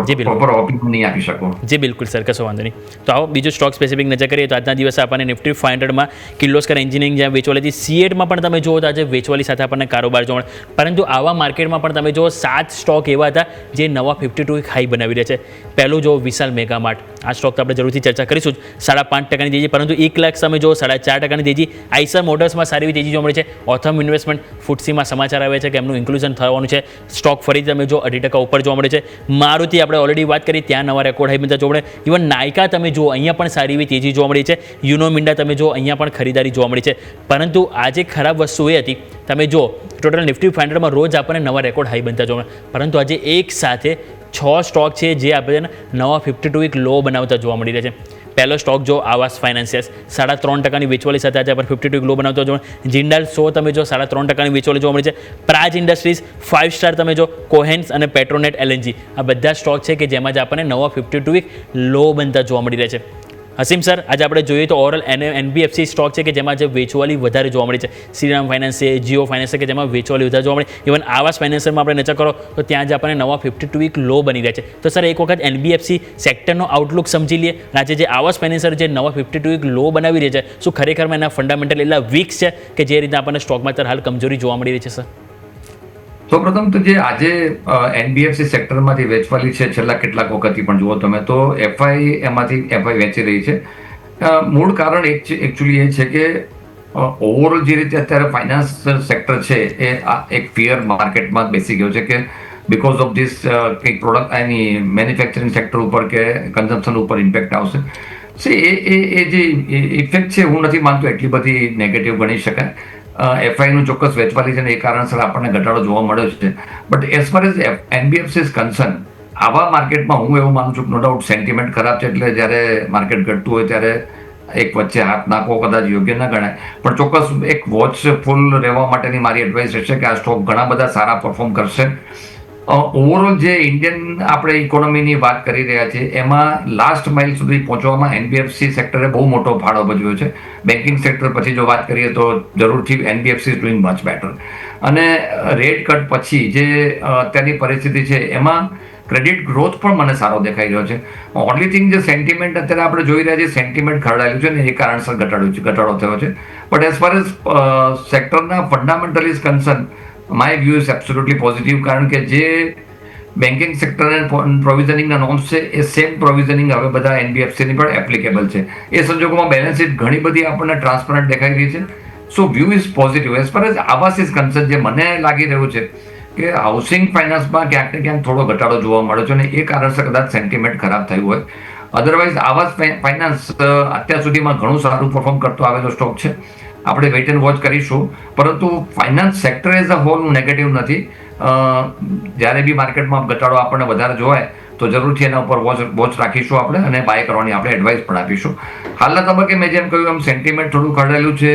[SPEAKER 3] જી, બિલકુલ.
[SPEAKER 4] પ્રોપર ઓપિનિયન નહીં આપી શકું.
[SPEAKER 3] જી બિલકુલ સર, કશો વાંધો નહીં. તો આવો બીજું સ્ટોક સ્પેસિફિક નજર કરીએ તો આજના દિવસે આપણને નિફ્ટી 500માં કિર્લોસ્કર એન્જિનિયરિંગ જ્યાં વેચવાલી હતી, સીએટમાં પણ તમે જુઓ તો આજે વેચવાલી સાથે આપણને કારોબાર જોવા મળે. પરંતુ આવા માર્કેટમાં પણ તમે જુઓ 7 સ્ટોક એવા હતા જે નવા 52 હાઈ બનાવી રહ્યા છે. પહેલું જો વિશાલ મેગા માર્ટ, આ સ્ટોક તો આપણે જરૂરથી ચર્ચા કરીશું જ. 5.5% તેજી, પરંતુ 1 લાખ તમે જો 4.5% તેજી. આઈસર મોટર્સમાં સારી એવી તેજી જોવા મળે છે. ઓથમ ઇન્વેસ્ટમેન્ટ ફૂટસીમાં સમાચાર આવે છે કે એમનું ઇન્ક્લુઝન થવાનું છે. સ્ટોક ફરીથી તમે જો 2% ઉપર જોવા મળે છે. મારુતિ આપણે ઓલરેડી વાત કરી, ત્યાં નવા રેકોર્ડ હાઈ બનતા જોવા મળે. ઇવન નાયકા તમે જુઓ, અહીંયા પણ સારી એવી તેજી જોવા મળી છે. યુનો મિન્ડા તમે જુઓ, અહીંયા પણ ખરીદારી જોવા મળી છે. પરંતુ આજે ખરાબ વસ્તુ એ હતી, તમે જુઓ ટોટલ નિફ્ટી 500માં રોજ આપણને નવા રેકોર્ડ હાઈ બનતા જોવા મળે, પરંતુ આજે એક સાથે 6 સ્ટોક છે જે આપણને નવા 52 વીક લો બનાવતા જોવા મળી રહ્યા છે. પહેલો સ્ટોક જો આવાસ ફાઇનાન્સિયર્સ 3.5%ની વેચવાલી સાથે આજે આપણે 52 વીક લો બનાવતો જોવા મળે. જિંદાલ 100 તમે જો 3.5%ની વેચવાલી જોવા મળી છે. પ્રાજ ઇન્ડસ્ટ્રીઝ 5 સ્ટાર તમે જો, કોહેન્સ અને પેટ્રોનેટ LNG, આ બધા સ્ટોક છે કે જેમાં જ આપણને નવા 52 વીક લો બનતા જોવા મળી રહ્યા છે. હસીમ સર, આજે આપણે જોઈએ તો ઓવરઓલ NBFC સ્ટોક છે કે જેમાં જે વેચવાલી વધારે જોવા મળી છે. શ્રીરામ ફાઇનાન્સ છે, જીઓ ફાઇનાન્સ છે કે જેમાં વેચવાલી વધારે જોવા મળી. ઇવન આવાસ ફાઇનાન્સમાં આપણે નજર કરો તો ત્યાં જ આપણને નવા 52 વીક લો બની રહ્યા છે. તો સર એક વખત NBFC સેક્ટરનો આઉટલુક સમજી લઈએ. આજે જે આવાસ ફાઇનાન્સર જે નવા 52 વીક લો બનાવી રહ્યા છે, શું ખરેખરમાં એના ફંડામેન્ટલ એટલા વીક્સ છે કે જે રીતે આપણને સ્ટોકમાં અત્યારે હાલ કમજોરી જોવા મળી રહી છે સર?
[SPEAKER 4] સૌપ્રથમ તો જે આજે NBFC સેક્ટરમાંથી વેચવાલી છે છેલ્લા કેટલાક વખતથી પણ જુઓ તમે તો એમાંથી FI વેચી રહી છે. મૂળ કારણ એકચ્યુઅલી એ છે કે ઓવરઓલ જે રીતે અત્યારે ફાઇનાન્સ સેક્ટર છે એ એક ફિયર માર્કેટમાં બેસી ગયો છે કે બિકોઝ ઓફ ધીસ કંઈક પ્રોડક્ટ એની મેન્યુફેક્ચરિંગ સેક્ટર ઉપર કે કન્ઝમ્પશન ઉપર ઇમ્પેક્ટ આવશે. એ જે ઇફેક્ટ છે હું નથી માનતો એટલી બધી નેગેટિવ ગણી શકાય. FIનું ચોક્કસ વેચવાલી છે ને એ કારણસર આપણને ઘટાડો જોવા મળ્યો છે. But as far as NBFC is concern, આવા માર્કેટમાં હું એવું માનું છું નો ડાઉટ સેન્ટિમેન્ટ ખરાબ છે, એટલે જ્યારે માર્કેટ ઘટતું હોય ત્યારે એક વચ્ચે હાથ નાખવો કદાચ યોગ્ય ના ગણાય. પણ ચોક્કસ એક વોચફુલ રહેવા માટેની મારી એડવાઇસ રહેશે કે આ સ્ટોક ઘણા બધા સારા પરફોર્મ કરશે. ઓવરઓલ જે ઇન્ડિયન આપણે ઇકોનોમીની વાત કરી રહ્યા છીએ એમાં લાસ્ટ માઇલ સુધી પહોંચવામાં NBFC સેક્ટરે બહુ મોટો ફાળો ભજવ્યો છે. બેન્કિંગ સેક્ટર પછી જો વાત કરીએ તો જરૂરથી NBFC is doing much better. અને રેટ કટ પછી જે અત્યારની પરિસ્થિતિ છે એમાં ક્રેડિટ ગ્રોથ પણ મને સારો દેખાઈ રહ્યો છે. ઓનલી થિંગ જે સેન્ટિમેન્ટ અત્યારે આપણે જોઈ રહ્યા છીએ, સેન્ટિમેન્ટ ખરડાયેલું છે ને એ કારણસર ઘટાડો થયો છે. બટ એઝ ફાર એઝ સેક્ટરના fundamental is concern, my view is absolutely positive, કારણ કે જે બેન્કિંગ સેક્ટર અને પ્રોવિઝનિંગના નોર્મ્સ છે એ સેમ પ્રોવિઝનિંગ હવે બધા NBFCની પણ એપ્લિકેબલ છે. એ સંજોગોમાં બેલેન્સ શીટ ઘણી બધી આપણને ટ્રાન્સપરન્ટ દેખાઈ રહી છે. So view is positive. As far as Aavas is concern, જે મને લાગી રહ્યું છે કે હાઉસિંગ ફાઇનાન્સમાં ક્યાંક ને ક્યાંક થોડો ઘટાડો જોવા મળ્યો છે અને એ કારણસર કદાચ સેન્ટિમેન્ટ ખરાબ થયું હોય. અધરવાઇઝ આવાસ ફાઇનાન્સ અત્યાર સુધીમાં ઘણું સારું પરફોર્મ કરતો આવેલો સ્ટોક છે. આપણે વેઇટ એન્ડ વોચ કરીશું, પરંતુ finance sector as a whole negative નથી. જ્યારે બી માર્કેટમાં ઘટાડો આપણને વધારે જોવાય તો જરૂરથી એના ઉપર વોચ રાખીશું આપણે અને બાય કરવાની આપણે એડવાઇસ પણ આપીશું. હાલના તબક્કે મેં જેમ કહ્યું એમ સેન્ટિમેન્ટ થોડું ખરડેલું છે,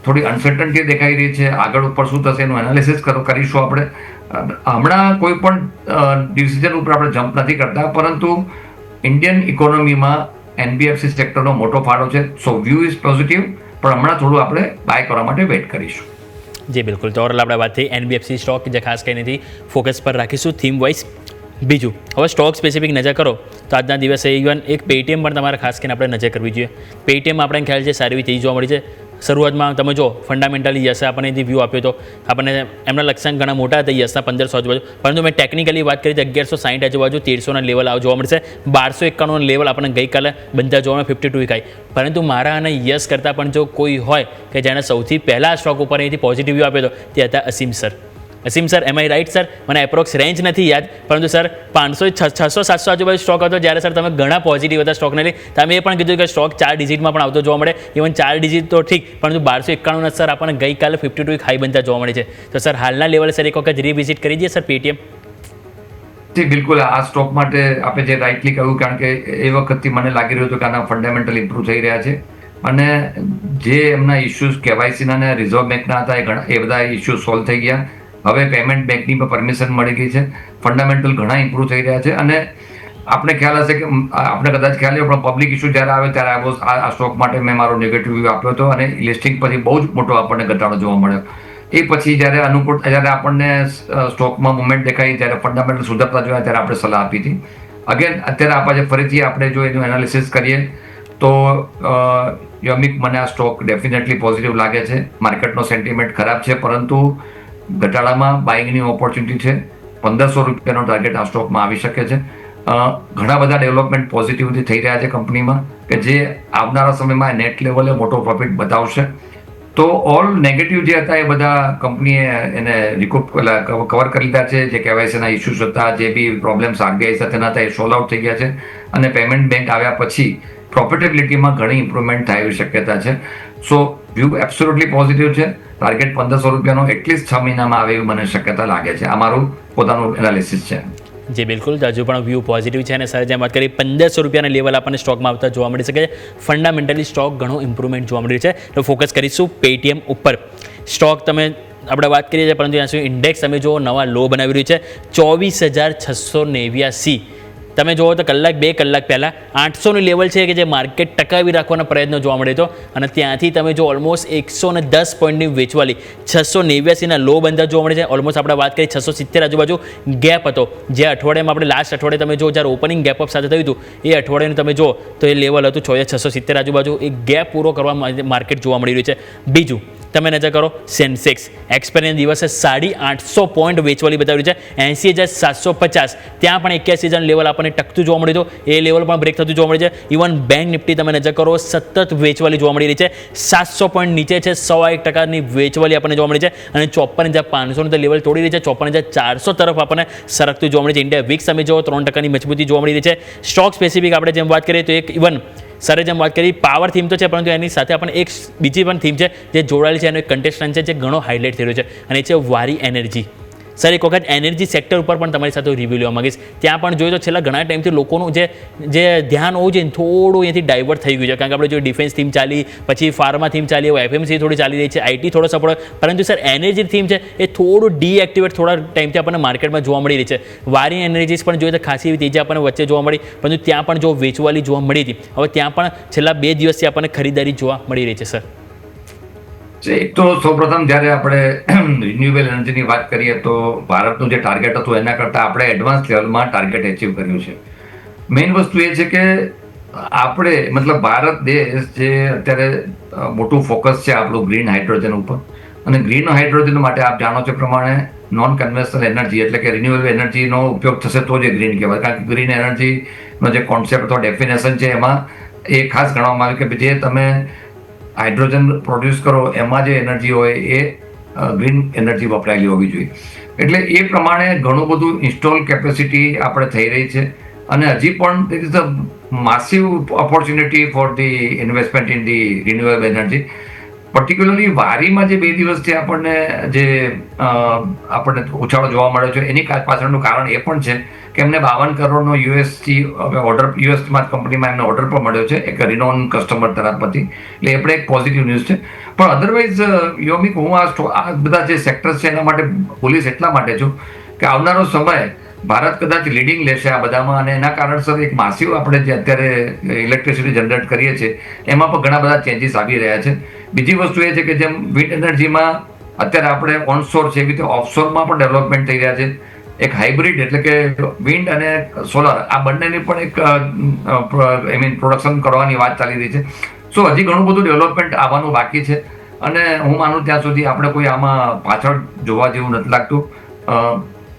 [SPEAKER 4] થોડી અનસર્ટનિટી દેખાઈ રહી છે. આગળ ઉપર શું થશે એનું એનાલિસિસ કરીશું આપણે. હમણાં કોઈ પણ ડિસિઝન ઉપર આપણે જમ્પ નથી કરતા, પરંતુ ઇન્ડિયન ઇકોનોમીમાં NBFC સેક્ટરનો મોટો ફાળો છે. સો વ્યૂ ઇઝ પોઝિટિવ, પણ હમણાં થોડું આપણે બાય કરવા માટે વેઇટ કરીશું.
[SPEAKER 3] જી બિલકુલ. તો ઓવરઓલ આપણે વાત થઈ NBFC સ્ટોક જે ખાસ કરીને ફોકસ પર રાખીશું થીમ વાઇઝ. બીજું હવે સ્ટોક સ્પેસિફિક નજર કરો તો આજના દિવસે ઇવન એક પેટીએમ પણ તમારે ખાસ કરીને આપણે નજર કરવી જોઈએ. પેટીએમ આપણે ખ્યાલ છે સારી એવી તેજી જોવા મળી છે. શરૂઆતમાં તમે જો ફંડામેન્ટલી યસે આપણને જે વ્યૂ આપ્યો તો આપણને એમના લક્ષ્યાંક ઘણા મોટા હતા, યસના 1500 આજુબાજુ, પરંતુ મેં ટેકનિકલી વાત કરી તો 1160 આજુબાજુ 1300ના લેવલ જોવા મળશે. 1251 લેવલ આપણને ગઈકાલે બનતા જોવા મળે 52 વીક હાઈ. પરંતુ મારા અને યસ કરતાં પણ જો કોઈ હોય કે જેણે સૌથી પહેલાં સ્ટોક ઉપર અહીંથી પોઝિટિવ વ્યૂ આપ્યો હતો તે હતા Asim sir. Asim sir am I right sir? મને એપ્રોક્સ રેન્જ નથી યાદ, પરંતુ સર 500 600 700 આજુબાજુ સ્ટોક હતો, જ્યારે સર તમે ઘણા પોઝિટિવ હતા સ્ટોકને લઈ. તમે એ પણ કીધું કે સ્ટોક 4 ડિજિટમાં પણ આવતો જોવા મળે, ઇવન 4 ડિજિટ તો ઠીક, પરંતુ 1291 સર આપણને ગઈકાલે 52 હાઈ બનતા જોવા મળે છે. તો સર હાલના લેવલે સર એક વખત રીવિઝિટ કરી દઈએ સર પેટીએમ?
[SPEAKER 4] જી બિલકુલ, આ સ્ટોક માટે આપણે જે રાઇટલી કહ્યું, કારણ કે એ વખતથી મને લાગી રહ્યું હતું કે આના ફંડામેન્ટલ ઇમ્પ્રૂવ થઈ રહ્યા છે, અને જે એમના ઇસ્યુઝ કેવાયસીના અને રિઝર્વ બેંકના હતા એ બધા ઇસ્યુ સોલ્વ થઈ ગયા. હવે પેમેન્ટ બેંકની પણ પરમિશન મળી ગઈ છે, ફંડામેન્ટલ ઘણા ઇમ્પ્રૂવ થઈ રહ્યા છે. અને આપણે ખ્યાલ હશે કે આપણે કદાચ ખ્યાલ હોય, પણ પબ્લિક ઇસ્યુ જ્યારે આવે ત્યારે આ સ્ટોક માટે મેં મારો નેગેટિવ વ્યૂ આપ્યો હતો, અને લિસ્ટિંગ પછી બહુ જ મોટો આપણને ઘટાડો જોવા મળ્યો. એ પછી જ્યારે જ્યારે આપણને સ્ટોકમાં મુવમેન્ટ દેખાઈ, જ્યારે ફંડામેન્ટલ સુધરતા જોયા, ત્યારે આપણે સલાહ આપી હતી. અગેન અત્યારે આપણે ફરીથી આપણે જો એનું એનાલિસિસ કરીએ તો યોમિક, મને આ સ્ટોક ડેફિનેટલી પોઝિટિવ લાગે છે. માર્કેટનો સેન્ટિમેન્ટ ખરાબ છે, પરંતુ ઘટાડામાં બાઇંગની ઓપોર્ચ્યુનિટી છે. 1500 રૂપિયાનો ટાર્ગેટ આ સ્ટોકમાં આવી શકે છે. ઘણા બધા ડેવલપમેન્ટ પોઝિટિવથી થઈ રહ્યા છે કંપનીમાં, કે જે આવનારા સમયમાં નેટ લેવલે મોટો પ્રોફિટ બતાવશે. તો ઓલ નેગેટિવ જે હતા એ બધા કંપનીએ એને કવર કરી લીધા છે. જે કેવાયસીના ઇસ્યુઝ હતા, જે બી પ્રોબ્લેમ્સ આરબીઆઈ સાથેના હતા, એ સોલ્વ આઉટ થઈ ગયા છે. અને પેમેન્ટ બેંક આવ્યા પછી પ્રોફિટેબિલિટીમાં ઘણી ઇમ્પ્રુવમેન્ટ થાય એવી શક્યતા છે. સો વ્યૂ એબ્સોલ્યુટલી પોઝિટિવ છે. ટાર્ગેટ 1500 રૂપિયાનો એટલીસ્ટ 6 મહિનામાં આવે એવી મને શક્યતા લાગે છે. આ મારું પોતાનું એનાલિસિસ છે.
[SPEAKER 3] જે બિલકુલ હજુ પણ વ્યૂ પોઝિટિવ છે, અને સર જેમ વાત કરી 1500 રૂપિયાના લેવલ આપણને સ્ટોકમાં આવતા જોવા મળી શકે છે. ફંડામેન્ટલી સ્ટોક ઘણો ઇમ્પ્રુવમેન્ટ જોવા મળી છે. તો ફોકસ કરીશું પેટીએમ ઉપર. સ્ટોક તમે આપણે વાત કરીએ છીએ, પરંતુ ત્યાં સુધી ઇન્ડેક્સ તમે જુઓ નવા લો બનાવી રહ્યું છે 24,689. તમે જુઓ તો 2 કલાક પહેલાં 800નું લેવલ છે કે જે માર્કેટ ટકાવી રાખવાના પ્રયત્નો જોવા મળે તો, અને ત્યાંથી તમે જો ઓલમોસ્ટ 110 પોઈન્ટની વેચવાલી 689ના લો બંધા જોવા મળે છે. ઓલમોસ્ટ આપણે વાત કરીએ 670 આજુબાજુ ગેપ હતો, જે અઠવાડિયામાં આપણે લાસ્ટ અઠવાડિયે તમે જો જ્યારે ઓપનિંગ ગેપ અપ સાથે થયું હતું, એ અઠવાડિયાનું તમે જો તો એ લેવલ હતું 670 આજુબાજુ. એ ગેપ પૂરો કરવા માર્કેટ જોવા મળી રહ્યું છે. બીજું તમે નજર કરો સેન્સેક્સ, એક્સપાયરીના દિવસે 850 પોઈન્ટ વેચવાલી બતાવી છે. 80,750 ત્યાં પણ 81,000 લેવલ આપણને ટકતું જોવા મળ્યું હતું. એ લેવલ પણ બ્રેક થતું જોવા મળે છે. ઇવન બેંક નિફ્ટી તમે નજર કરો સતત વેચવાલી જોવા મળી રહી છે. 700 પોઈન્ટ નીચે છે, 101%ની વેચવાલી આપણને જોવા મળી છે. અને 54,500નું લેવલ તોડી રહી છે. 54,400 તરફ આપણને સરકતું જોવા મળી છે. ઇન્ડિયા વીક્સ તમે જો 3%ની મજબૂતી જોવા મળી રહી છે. સ્ટોક સ્પેસિફિક આપણે જેમ વાત કરીએ તો એક ઇવન સરે જેમ વાત કરી પાવર થીમ તો છે, પરંતુ એની સાથે આપણને એક બીજી પણ થીમ છે જે જોડાયેલી છે. એનો એક કન્ટેસ્ટન્ટ છે જે ઘણો હાઇલાઇટ થઈ રહ્યો છે, અને એ છે વારી એનર્જી. સર એક વખત એનર્જી સેક્ટર ઉપર પણ તમારી સાથે રિવ્યૂ લેવા માંગીશ. ત્યાં પણ જોયું તો છેલ્લા ઘણા ટાઈમથી લોકોનું જે ધ્યાન હોવું જોઈએ થોડું અહીંયાથી ડાયવર્ટ થઈ ગયું છે. કારણ કે આપણે જો ડિફેન્સ થીમ ચાલી, પછી ફાર્મા થીમ ચાલી, હવે એફએમસી થોડી ચાલી રહી છે, આઈટી થોડો સપોર્ટ, પરંતુ સર એનર્જી થીમ છે એ થોડું ડીએક્ટિવેટ થોડા ટાઈમથી આપણને માર્કેટમાં જોવા મળી રહી છે. વારી એનર્જીસ પણ જોઈએ તો ખાસી એવી તેજી આપણને વચ્ચે જોવા મળી, પરંતુ ત્યાં પણ જો વેચવાલી જોવા મળી હતી, હવે ત્યાં પણ છેલ્લા 2 દિવસથી આપણને ખરીદારી જોવા મળી રહી છે. સર
[SPEAKER 4] એક તો સૌપ્રથમ જ્યારે આપણે રિન્યુએબલ એનર્જીની વાત કરીએ તો ભારતનું જે ટાર્ગેટ હતું એના કરતાં આપણે એડવાન્સ લેવલમાં ટાર્ગેટ એચીવ કર્યું છે. મેઇન વસ્તુ એ છે કે આપણે મતલબ ભારત દેશ જે અત્યારે મોટું ફોકસ છે આપણું ગ્રીન હાઇડ્રોજન ઉપર, અને ગ્રીન હાઇડ્રોજન માટે આપ જાણો છો પ્રમાણે નોન કન્વેન્શનલ એનર્જી એટલે કે રિન્યુએબલ એનર્જીનો ઉપયોગ થશે તો જ ગ્રીન કહેવાય. કારણ કે ગ્રીન એનર્જીનો જે કોન્સેપ્ટ અથવા ડેફિનેશન છે એમાં એ ખાસ ગણવામાં આવ્યું કે જે તમે હાઇડ્રોજન પ્રોડ્યુસ કરો એમાં જે એનર્જી હોય એ ગ્રીન એનર્જી વપરાયેલી હોવી જોઈએ. એટલે એ પ્રમાણે ઘણું બધું ઇન્સ્ટોલ કેપેસિટી આપણે થઈ રહી છે, અને હજી પણ it is a massive opportunity for the investment in the renewable energy. Particularly વારીમાં જે 2 દિવસથી આપણને ઉછાળો જોવા મળ્યો છે, એની પાછળનું કારણ એ પણ છે કે એમને 52 કરોડનો યુએસથી ઓર્ડર, યુએસમાં કંપનીમાં એમને ઓર્ડર પણ મળ્યો છે એક રિનોન કસ્ટમર તરફથી. એટલે એ પણ એક પોઝિટિવ ન્યૂઝ છે. પણ અધરવાઇઝ યોમિક, હું આ બધા જે સેક્ટર્સ છે એના માટે પોલીસ એટલા માટે છું કે આવનારો સમય ભારત કદાચ લીડિંગ લેશે આ બધામાં, અને એના કારણસર એક માસિવ આપણે જે અત્યારે ઇલેક્ટ્રિસિટી જનરેટ કરીએ છીએ એમાં પણ ઘણા બધા ચેન્જીસ આવી રહ્યા છે. બીજી વસ્તુ એ છે કે જેમ વિન્ડ એનર્જીમાં અત્યારે આપણે ઓનશોર છે, એવી રીતે ઓફશોરમાં પણ ડેવલપમેન્ટ થઈ રહ્યા છે. એક હાઇબ્રિડ એટલે કે વિન્ડ અને સોલાર આ બંનેની પણ એક પ્રોડક્શન કરવાની વાત ચાલી રહી છે. સો હજી ઘણું બધું ડેવલપમેન્ટ આવવાનું બાકી છે, અને હું માનું ત્યાં સુધી આપણે કોઈ આમાં પાછળ જોવા જેવું નથી લાગતું.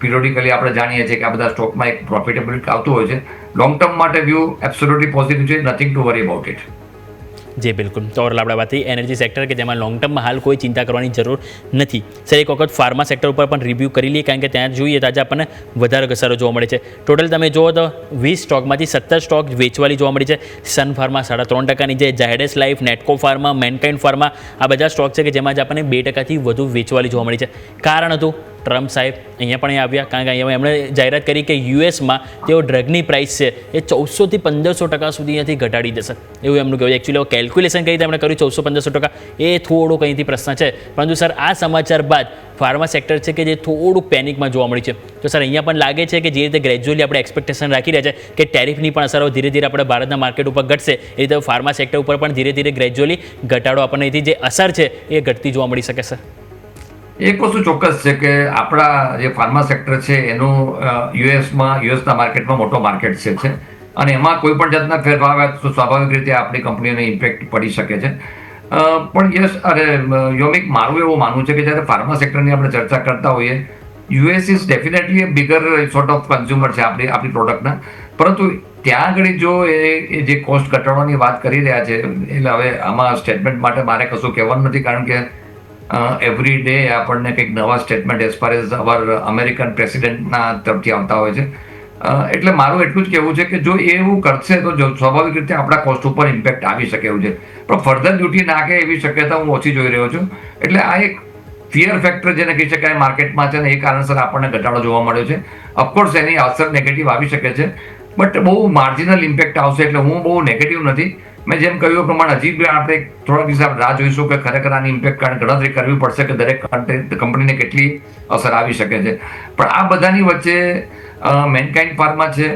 [SPEAKER 4] પિરિયોડિકલી આપણે જાણીએ છીએ કે આ બધા સ્ટોકમાં એક પ્રોફિટેબિલિટી આવતું હોય છે. લોંગ ટર્મ માટે વ્યૂ એબ્સોલ્યુટલી પોઝિટિવ છે, nothing to worry about it.
[SPEAKER 3] જી બિલકુલ. તો ઓવરઓલ આપણે વાત થઈ એનર્જી સેક્ટર કે જેમાં લોંગ ટર્મમાં હાલ કોઈ ચિંતા કરવાની જરૂર નથી. સર એક વખત ફાર્મા સેક્ટર ઉપર પણ રિવ્યૂ કરી લઈએ, કારણ કે ત્યાં જોઈએ તો આજે આપણને વધારે ઘસારો જોવા મળે છે. ટોટલ તમે જુઓ તો 20 સ્ટોકમાંથી 17 સ્ટોક વેચવાલી જોવા મળી છે. સન ફાર્મા 3.5% છે, ઝાયડસ લાઈફ, નેટકો ફાર્મા, મેનકાઇન્ડ ફાર્મા, આ બધા સ્ટોક છે કે જેમાં જ આપણને 2%થી વધુ વેચવાલી જોવા મળી છે. કારણ હતું ટ્રમ્પ સાહેબ અહીંયા પણ આવ્યા, કારણ કે અહીંયા એમણે જાહેરાત કરી કે યુએસમાં તેઓ ડ્રગની પ્રાઇસ છે એ 1400 થી 1500% સુધી અહીંયાથી ઘટાડી દેશે, એવું એમનું કહેવું. એકચ્યુઅલી કેલ્ક્યુલેશન કરી તેમણે કર્યું 1400-1500%, એ થોડુંક અહીંથી પ્રશ્ન છે. પરંતુ સર આ સમાચાર બાદ ફાર્મા સેક્ટર છે કે જે થોડુંક પેનિકમાં જોવા મળ્યું છે. તો સર અહીંયા પણ લાગે છે કે જે રીતે ગ્રેજ્યુઅલી આપણે એક્સપેક્ટેશન રાખી રહ્યા છે કે ટેરિફની પણ અસરો ધીરે ધીરે આપણે ભારતના માર્કેટ ઉપર ઘટશે, એ રીતે ફાર્મા સેક્ટર ઉપર પણ ધીરે ધીરે ગ્રેજ્યુઅલી ઘટાડો આપણને અહીંથી જે અસર છે એ ઘટતી જોવા મળી શકે સર.
[SPEAKER 4] એક વસ્તુ ચોક્કસ છે કે આપણા જે ફાર્મા સેક્ટર છે એનું યુએસના માર્કેટમાં મોટો માર્કેટ છે અને એમાં કોઈ પણ જાતના ફેરફાર આવે તો સ્વાભાવિક રીતે આપણી કંપનીઓને ઇમ્પેક્ટ પડી શકે છે. પણ યોમિક, મારું એવું માનવું છે કે જ્યારે ફાર્મા સેક્ટરની આપણે ચર્ચા કરતા હોઈએ, US is definitely A bigger sort of consumer છે આપણી પ્રોડક્ટના. પરંતુ ત્યાં આગળ જો એ જે કોસ્ટ ઘટાડવાની વાત કરી રહ્યા છે, એટલે હવે આમાં સ્ટેટમેન્ટ માટે મારે કશું કહેવાનું નથી, કારણ કે એવરી ડે આપણને કંઈક નવા સ્ટેટમેન્ટ એઝ ફાર એઝ અવર અમેરિકન પ્રેસિડેન્ટના તરફથી આવતા હોય છે. એટલે મારું એટલું જ કહેવું છે કે જો એ એવું કરશે તો સ્વાભાવિક રીતે આપણા કોસ્ટ ઉપર ઇમ્પેક્ટ આવી શકે એવું છે. પણ ફર્ધર ડ્યુટી નાખે એવી શક્યતા હું ઓછી જોઈ રહ્યો છું. એટલે આ એક ફિયર ફેક્ટર જેને કહી શકાય માર્કેટમાં છે ને, એ કારણસર આપણને ઘટાડો જોવા મળ્યો છે. ઓફકોર્સ એની અસર નેગેટિવ આવી શકે છે, બટ બહુ માર્જિનલ ઇમ્પેક્ટ આવશે. એટલે હું બહુ નેગેટિવ નથી. મેં જેમ કહ્યું પ્રમાણે હજી આપણે થોડા દિવસ રાહ જોઈશું કે ખરેખર આની ઇમ્પેક્ટ કારણ ગણતરી કરવી પડશે કે દરેક કંપનીને કેટલી અસર આવી શકે છે. પણ આ બધાની વચ્ચે મેનકાઇન્ડ ફાર્મા છે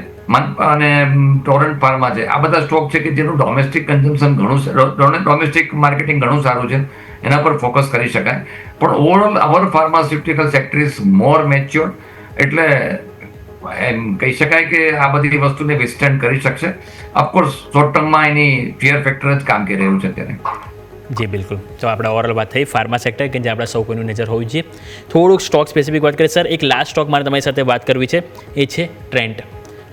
[SPEAKER 4] અને ટોરન્ટ ફાર્મા છે, આ બધા સ્ટોક છે કે જેનું ડોમેસ્ટિક કન્ઝમ્પશન ડોમેસ્ટિક માર્કેટિંગ ઘણું સારું છે, એના પર ફોકસ કરી શકાય. પણ overall our pharmaceutical sector is more mature. એટલે એમ કહી શકાય કે આ બધી વસ્તુને વિસ્ટેન્ડ કરી શકશે. ઓફકોર્સ શોર્ટ ટર્મમાં એની ફિયર ફેક્ટર જ કામ કરી રહ્યું છે અત્યારે.
[SPEAKER 3] જી બિલકુલ. તો આપણે ઓવરઓલ વાત થઈ ફાર્મા સેક્ટર કે જે આપણા સૌ કોઈનું નજર હોવી જોઈએ. થોડુંક સ્ટોક સ્પેસિફિક વાત કરીએ સર. એક લાસ્ટ સ્ટોક મારે તમારી સાથે વાત કરવી છે, એ છે ટ્રેન્ટ.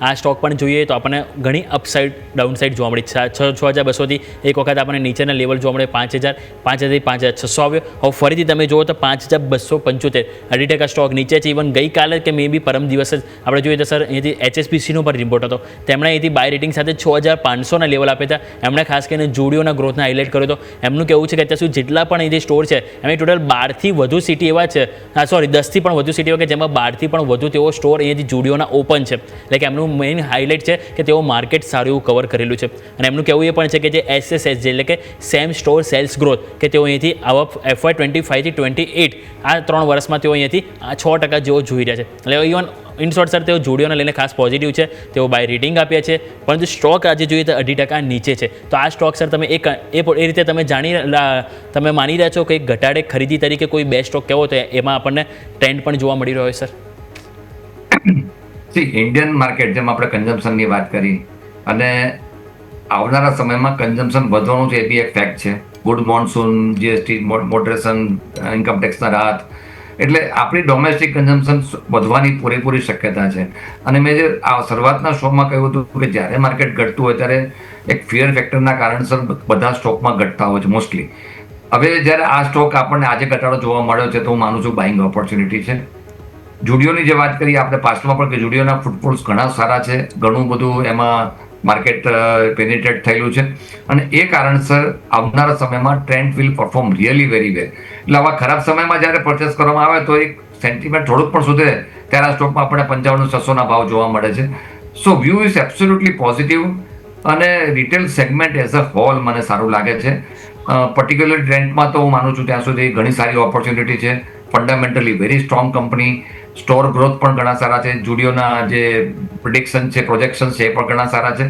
[SPEAKER 3] આ સ્ટોક પણ જોઈએ તો આપણને ઘણી અપસાઇડ ડાઉનસાઇડ જોવા મળી છે. 6,200થી એક વખત આપણને નીચેના લેવલ જોવા મળે 5,000, 5,000થી 5,600 આવ્યો. હવે ફરીથી તમે જુઓ તો 5,275 18% સ્ટોક નીચે છે. ઇવન ગઈકાલે કે મે બી પરમ દિવસ જ આપણે જોઈએ તો સર અહીંયાથી HSBCનો પણ રિપોર્ટ હતો, તેમણે અહીંથી બાય રેટિંગ સાથે 6,500ના લેવલ આપ્યા હતા. એમણે ખાસ કરીને જુડિયોના ગ્રોથને હાઇલાઇટ કર્યો હતો. એમનું કહેવું છે કે અત્યાર સુધી જેટલા પણ અહીંથી સ્ટોર છે એમાં ટોટલ 12થી વધુ સિટી એવા છે, 10થી પણ વધુ સિટી એવા કે જેમાં 12થી પણ વધુ તેઓ સ્ટોર અહીંયાથી જુડિયોના ઓપન છે. એટલે કે એમનું મેઇન હાઇલાઇટ છે કે તેઓ માર્કેટ સારું એવું કવર કરેલું છે. અને એમનું કહેવું એ પણ છે કે જે SSS એટલે કે સેમ સ્ટોર સેલ્સ ગ્રોથ કે તેઓ અહીંયાથી આવા FY25 થી 28 આ 3 વર્ષમાં તેઓ અહીંયાથી 6% જેવો જોઈ રહ્યા છે. એટલે ઇવન ઇન શોર્ટ સર તેઓ જુડિયોને લઈને ખાસ પોઝિટિવ છે, તેઓ બાય રેટિંગ આપ્યા છે. પરંતુ સ્ટોક આજે જોઈએ તો 2% નીચે છે. તો આ સ્ટોક સર તમે એ રીતે તમે માની રહ્યા છો કે ઘટાડે ખરીદી તરીકે કોઈ બે સ્ટોક કેવો તો એમાં આપણને ટ્રેન્ડ પણ જોવા મળી રહ્યો સર?
[SPEAKER 4] ઇન્ડિયન માર્કેટ જેમ આપણે કન્ઝમ્પશનની વાત કરી અને આવનારા સમયમાં કન્ઝમ્પશન વધવાનું છે, એ બી એક ફેક્ટ છે. Good monsoon, GST moderation, income ટેક્સના રાહત, એટલે આપણી ડોમેસ્ટિક કન્ઝમ્પશન વધવાની પૂરેપૂરી શક્યતા છે. અને મેં જે આ શરૂઆતના શોમાં કહ્યું હતું કે જ્યારે માર્કેટ ઘટતું હોય ત્યારે એક ફિયર ફેક્ટરના કારણસર બધા સ્ટોકમાં ઘટતા હોય છે મોસ્ટલી. હવે જ્યારે આ સ્ટોક આપણને આજે ઘટાડો જોવા મળ્યો છે તો હું માનું છું બાઇંગ ઓપોર્ચ્યુનિટી છે. જુડિયોની જે વાત કરીએ આપણે પાસ્ટમાં પણ કે જુડિયોના ફૂટફોલ્સ ઘણા સારા છે, ઘણું બધું એમાં માર્કેટ પેનિટ્રેટ થયેલું છે અને એ કારણસર આવનારા સમયમાં trend will perform really very well. એટલે આવા ખરાબ સમયમાં જ્યારે પરચેસ કરવામાં આવે તો એક સેન્ટિમેન્ટ થોડુંક પણ સુધરે ત્યારે આ સ્ટોકમાં આપણે 55,600ના ભાવ જોવા મળે છે. So view is absolutely positive અને retail segment as a whole મને સારું લાગે છે. પર્ટિક્યુલર ટ્રેન્ડમાં તો હું માનું છું ત્યાં સુધી ઘણી સારી ઓપોર્ચ્યુનિટી છે. Fundamentally very strong company, store growth પણ ઘણા સારા છે, જુડિયોના જે પ્રિડિક્શન છે, પ્રોજેક્શન છે એ પણ ઘણા સારા છે.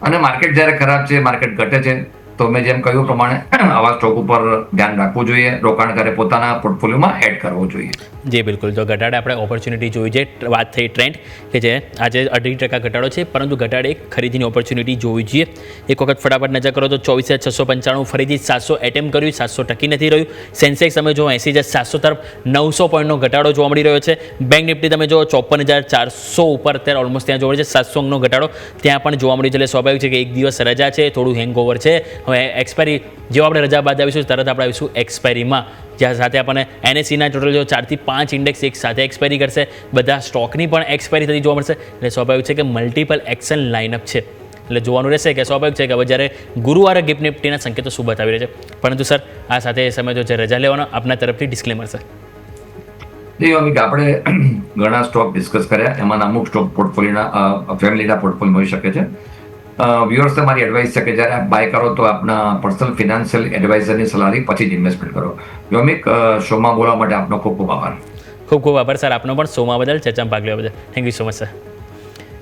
[SPEAKER 4] અને માર્કેટ જ્યારે ખરાબ છે, માર્કેટ ઘટે છે તો મેં જેમ કહ્યું પ્રમાણે આવા સ્ટોક ઉપર ધ્યાન રાખવું જોઈએ, રોકાણકારે પોતાના પોર્ટફોલિયોમાં એડ કરવો જોઈએ.
[SPEAKER 3] જી બિલકુલ, તો ઘટાડે આપણે ઓપોર્ચ્યુનિટી જોઈ છે. વાત થઈ ટ્રેન્ડ કે જે આજે 2.5% ઘટાડો છે, પરંતુ ઘટાડે એક ખરીદીની ઓપોર્ચ્યુનિટી જોવી જોઈએ. એક વખત ફટાફટ નજર કરો તો 24,695 ફરીથી 700 એટેમ્પ કર્યું, 700 ટકી નથી રહ્યું. સેન્સેક્સ તમે જો 80,700 તરફ 900 પોઈન્ટનો ઘટાડો જોવા મળી રહ્યો છે. બેંક નિફ્ટી તમે જો 54,400 ઉપર અત્યારે ઓલમોસ્ટ ત્યાં જોવા મળે છે. 700 અંકનો ઘટાડો ત્યાં પણ જોવા મળ્યું છે. એટલે સ્વાભાવિક છે કે એક દિવસ રજા છે, થોડું હેંગઓવર છે. હવે એક્સપાયરી જેવો આપણે રજા બાદ આવીશું તરત આપણે આવીશું એક્સપાયરીમાં, જ્યાં સાથે આપણને NSEના ટોટલ જો 4 થી 5 ઇન્ડેક્સ એક સાથે એક્સપાયરી કરશે, બધા સ્ટોકની પણ એક્સપાયરી થતી જોવા મળશે. એટલે સ્વાભાવિક છે કે મલ્ટિપલ એક્શન લાઇનઅપ છે. એટલે જોવાનું રહેશે કે સ્વાભાવિક છે કે હવે જ્યારે ગુરુવારે ગિફ્ટ નિફ્ટીના સંકેતો શું બતાવી રહ્યા છે. પરંતુ સર આ સાથે એ સમય જો છે રજા લેવાનો આપના તરફથી ડિસ્ક્લેમર સર.
[SPEAKER 4] આપણે ઘણા સ્ટોક ડિસ્કસ કર્યા, એમાંના અમુક સ્ટોક પોર્ટફોલિયોના ફેમિલીના પોર્ટફોલિયો હોઈ શકે છે. વ્યુઅર્સને મારી એડવાઇસ છે કે જ્યારે આપ બાય કરો તો આપના પર્સનલ ફિનાન્શિયલ એડવાઇઝરની સલાહ લઈ પછી જ ઇન્વેસ્ટમેન્ટ કરો. યોમિક, શોમાં બોલવા માટે આપનો ખૂબ ખૂબ આભાર.
[SPEAKER 3] ખૂબ ખૂબ આભાર સર આપનો પણ શોમાં બદલ, ચર્ચામાં ભાગ લેવા બદલ. Thank you so much sir.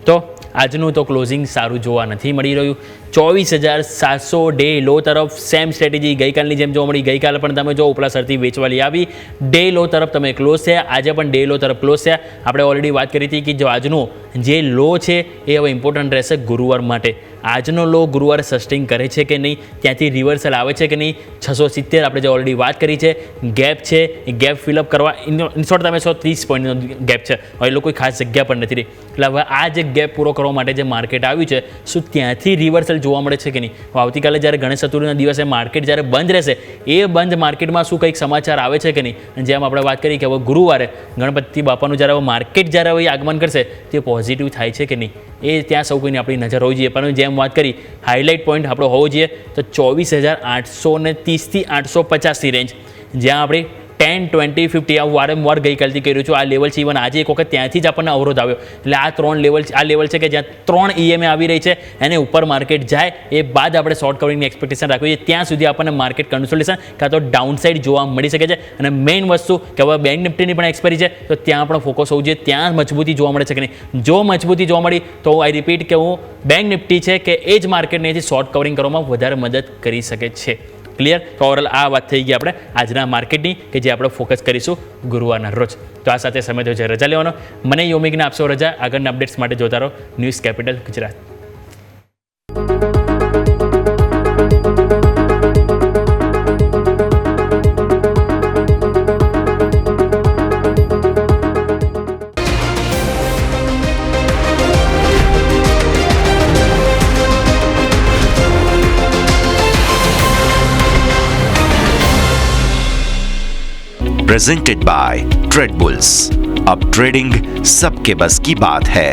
[SPEAKER 3] તો આજનું તો ક્લોઝિંગ સારું જોવા નથી મળી રહ્યું. 24,700 ડે લો તરફ સેમ સ્ટ્રેટેજી ગઈકાલની જેમ જોવા મળી. ગઈકાલે પણ તમે જો ઉપલા સરથી વેચવાલી આવી, ડે લો તરફ તમે ક્લોઝ થયા, આજે પણ ડે લો તરફ ક્લોઝ થયા. આપણે ઓલરેડી વાત કરી હતી કે જો આજનો જે લો છે એ હવે ઇમ્પોર્ટન્ટ રહેશે ગુરુવાર માટે. આજનો લો ગુરુવારે સસ્ટેન કરે છે કે નહીં, ત્યાંથી રિવર્સલ આવે છે કે નહીં. 670 આપણે જે ઓલરેડી વાત કરી છે, ગેપ છે, એ ગેપ ફિલઅપ કરવા ઇનશોર્ટ તમે 130 પોઈન્ટનો ગેપ છે. હવે એ લોકો ખાસ જગ્યા પણ નથી રહી. એટલે હવે આ જે ગેપ પૂરો કરવા માટે જે માર્કેટ આવ્યું છે, શું ત્યાંથી રિવર્સલ જોવા મળે છે કે નહીં. આવતીકાલે જ્યારે ગણેશ ચતુર્થીના દિવસે માર્કેટ જ્યારે બંધ રહેશે, એ બંધ માર્કેટમાં શું કંઈક સમાચાર આવે છે કે નહીં. અને જેમ આપણે વાત કરી કે હવે ગુરુવારે ગણપતિ બાપાનું જ્યારે હવે માર્કેટ જ્યારે હવે આગમન કરશે તે પોઝિટિવ થાય છે કે નહીં, એ ત્યાં સૌ કોઈની આપણી નજર હોવી જોઈએ. પરંતુ જેમ વાત કરી હાઇલાઇટ પોઈન્ટ આપણો હોવો જોઈએ તો 24,830 થી 850ની રેન્જ, જ્યાં આપણે 10, 20, 50 આ વારંવાર ગઈકાલથી કર્યું છું. આ લેવલ છે, ઇવન આજે એક વખત ત્યાંથી જ આપણને અવરોધ આવ્યો. એટલે આ લેવલ છે કે જ્યાં 3 EMA આવી રહી છે, એને ઉપર માર્કેટ જાય એ બાદ આપણે શોર્ટ કવરિંગની એક્સપેક્ટેશન રાખવી છે. ત્યાં સુધી આપણને માર્કેટ કન્સોલિડેશન કાં તો ડાઉન સાઇડ જોવા મળી શકે છે. અને મેઇન વસ્તુ કે હવે બેંક નિફ્ટીની પણ એક્સપાયરી છે, તો ત્યાં પણ ફોકસ હોવું જોઈએ. ત્યાં મજબૂતી જોવા મળે છે કે નહીં. જો મજબૂતી જોવા મળી તો આઈ રિપીટ કે હું બેંક નિફ્ટી છે કે એ જ માર્કેટને શોર્ટ કવરિંગ કરવામાં વધારે મદદ કરી શકે છે. ક્લિયર? તો ઓવરઓલ આ વાત થઈ ગઈ આપણે આજના માર્કેટની કે જે આપણે ફોકસ કરીશું ગુરુવારના રોજ. તો આ સાથે સમય થયો છે રજા લેવાનો. મને યોમિકને આપશો રજા. આગળના અપડેટ્સ માટે જોતા રહો news capital Gujarat.
[SPEAKER 2] Presented by trade bulls. अब ट्रेडिंग सबके बस की बात है.